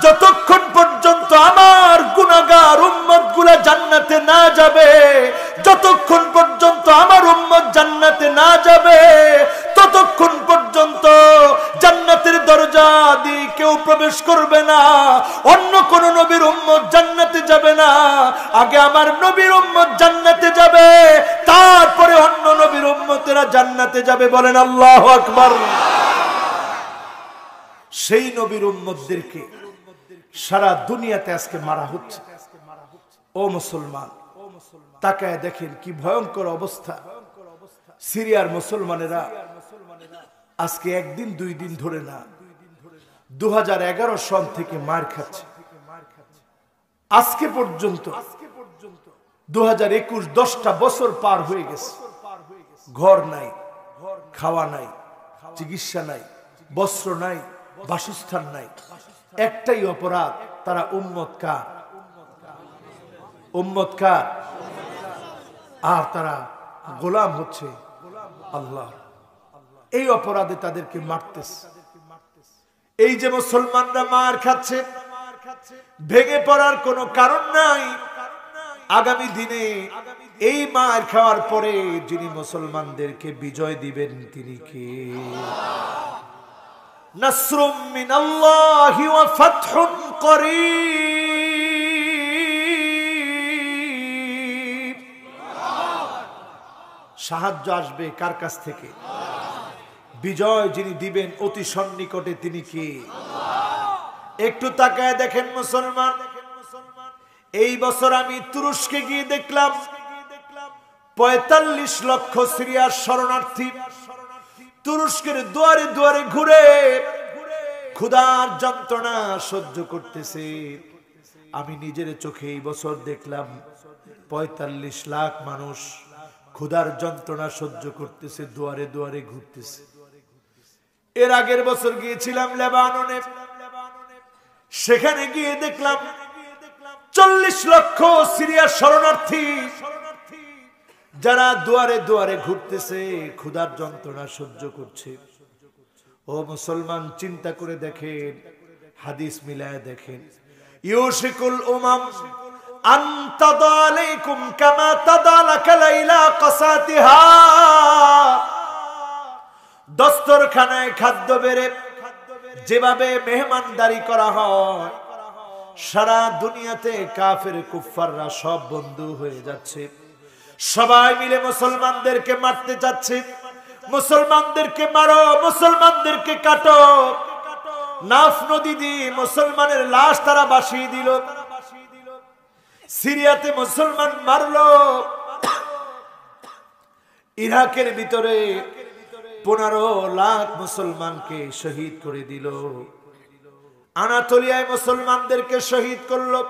যতক্ষণ পর্যন্ত আমার গুনাহগার উম্মত গুলা জান্নাতে না যাবে। যতক্ষণ পর্যন্ত আমার উম্মত জান্নাতে না যাবে ততক্ষণ পর্যন্ত জান্নাতের দরজা দিয়ে কেউ প্রবেশ করবে না। অন্য কোন নবীর উম্মত জান্নাতে যাবে না, আগে আমার নবীর উম্মত জান্নাতে যাবে, তারপরে অন্য নবীর উম্মতেরা জান্নাতে যাবে। বলেন আল্লাহু আকবার। সেই নবীর উম্মতদেরকে সারা দুনিয়াতে আজকে মারা হচ্ছে। ও মুসলমান, তাকায় দেখেন কি ভয়ঙ্কর অবস্থা। সিরিয়ার মুসলমানেরা আজকে একদিন দুই দিন ধরে না, 2011 সন থেকে মার খাচ্ছে। আজকে পর্যন্ত 2021, 10টা বছর পার হয়ে গেছে। ঘর নাই, খাওয়া নাই, চিকিৎসা নাই, বস্ত্র নাই, বাসস্থান নাই। একটাই অপরাধ, তারা উম্মত কার, উম্মত কার, আর তারা গোলাম হচ্ছে আল্লাহ। এই অপরাধে তাদেরকে মারতেছে। এই যে মুসলমানরা মার খাচ্ছে, ভেঙে পড়ার কোনো কারণ নাই। আগামী দিনে এই মার খাওয়ার পরে যিনি মুসলমানদেরকে বিজয় দিবেন তিনি কে? নাসরুম মিনাল্লাহি ওয়া ফাতহুন করিব। সাহায্য আসবে কার কাছ থেকে? বিজয় যিনি দিবেন অতি সন্নিকটে তিনি কে? একটু তাকায় দেখেন মুসলমান, এই বছর আমি তুরস্কে গিয়ে দেখলাম 45 লক্ষ সিরিয়ার শরণার্থী তুরস্কের দুয়ারে দুয়ারে ঘুরে ক্ষুধার যন্ত্রণা সহ্য করতেছে। আমি নিজের চোখে এই বছর দেখলাম 45 লাখ মানুষ ক্ষুধার যন্ত্রণা সহ্য করতেছে, দুয়ারে দুয়ারে ঘুরতেছে। এর আগের বছর গিয়েছিলাম লেবাননে, সেখানে গিয়ে দেখলাম 40 লক্ষ সিরিয়ার শরণার্থী যারা দুয়ারে দুয়ারে ঘুরতেছে, ক্ষুধার যন্ত্রণা সহ্য করছে। ও মুসলমান, চিন্তা করে দেখেন, হাদিস মিলায় দেখেন, ইউশিকুল উমাম আন তাদা আলাইকুম কামা তাদা লাকালাইলা কাসাতিহা। দস্তরখানায় খাদ্য বেড়ে যেভাবে মেহমানদারি করা হয়, সারা দুনিয়াতে কাফের কুফফাররা সব বন্ধু হয়ে যাচ্ছে। সবাই মিলে মুসলমানদেরকে মারতে যাচ্ছে। মুসলমানদেরকে মারো, মুসলমানদেরকে কাটো। নাফ নদী দিয়ে মুসলমানের লাশ তারা ভাসিয়ে দিল। সিরিয়াতে মুসলমান মারলো। ইরাকের ভিতরে 15 লাখ মুসলমানকে শহীদ করে দিল। আনাতোলিয়ায় মুসলমানদেরকে শহীদ করলো।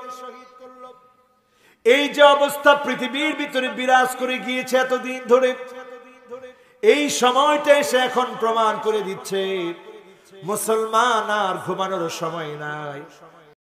এই যে অবস্থা পৃথিবীর ভিতরে বিরাজ করে গিয়েছে এতদিন ধরে, এই সময়টা এসে এখন প্রমাণ করে দিচ্ছে মুসলমান আর ঘুমানোর সময় নাই।